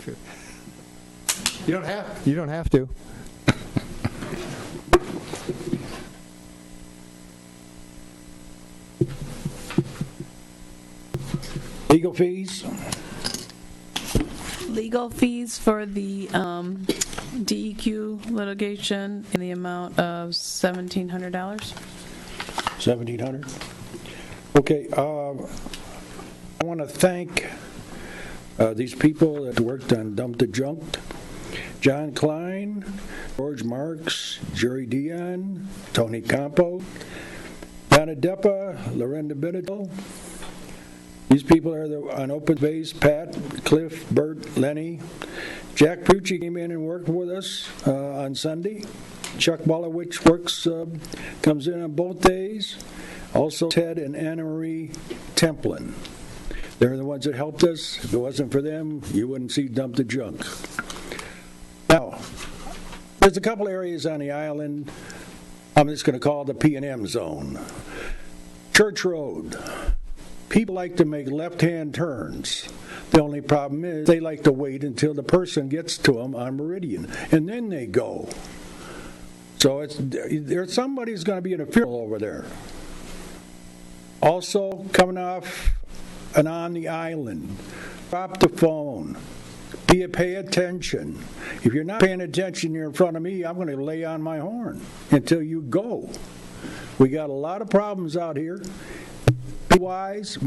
You don't have to. Legal fees? Legal fees for the DEQ litigation in the amount of $1,700. $1,700? Okay, I want to thank these people that worked on Dump the Junk. John Klein, George Marks, Jerry Dion, Tony Campo, Donna Deppa, Lorinda Benedil. These people are on open base: Pat, Cliff, Bert, Lenny. Jack Pucci came in and worked with us on Sunday. Chuck Wallowich comes in on both days. Also, Ted and Anna Marie Templin. They're the ones that helped us. If it wasn't for them, you wouldn't see Dump the Junk. Now, there's a couple areas on the island I'm just going to call the P&M zone. Church Road. People like to make left-hand turns. The only problem is they like to wait until the person gets to them on Meridian, and then they go. So there's somebody's going to be in a funeral over there. Also, coming off and on the island, drop the phone. Pay attention. If you're not paying attention, you're in front of me, I'm going to lay on my horn until you go. We got a lot of problems out here. Be wise.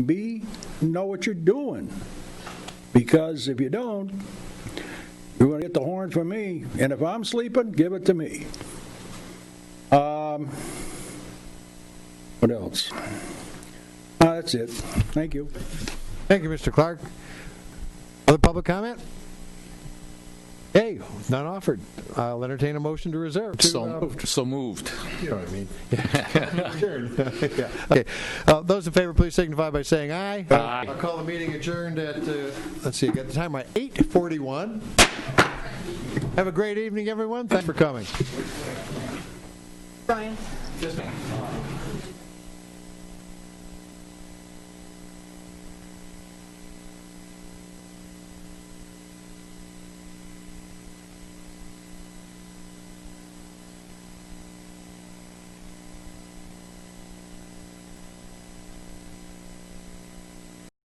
Know what you're doing. Because if you don't, you're going to get the horn from me. And if I'm sleeping, give it to me. What else? That's it. Thank you. Thank you, Mr. Clark. Other public comment? Hey, none offered. I'll entertain a motion to reserve. So moved. You know what I mean. Yeah. Okay. Those in favor, please signify by saying aye. Aye. I'll call the meeting adjourned at, let's see, I got the time right, 8:41. Have a great evening, everyone. Thanks for coming. Brian? Yes, ma'am.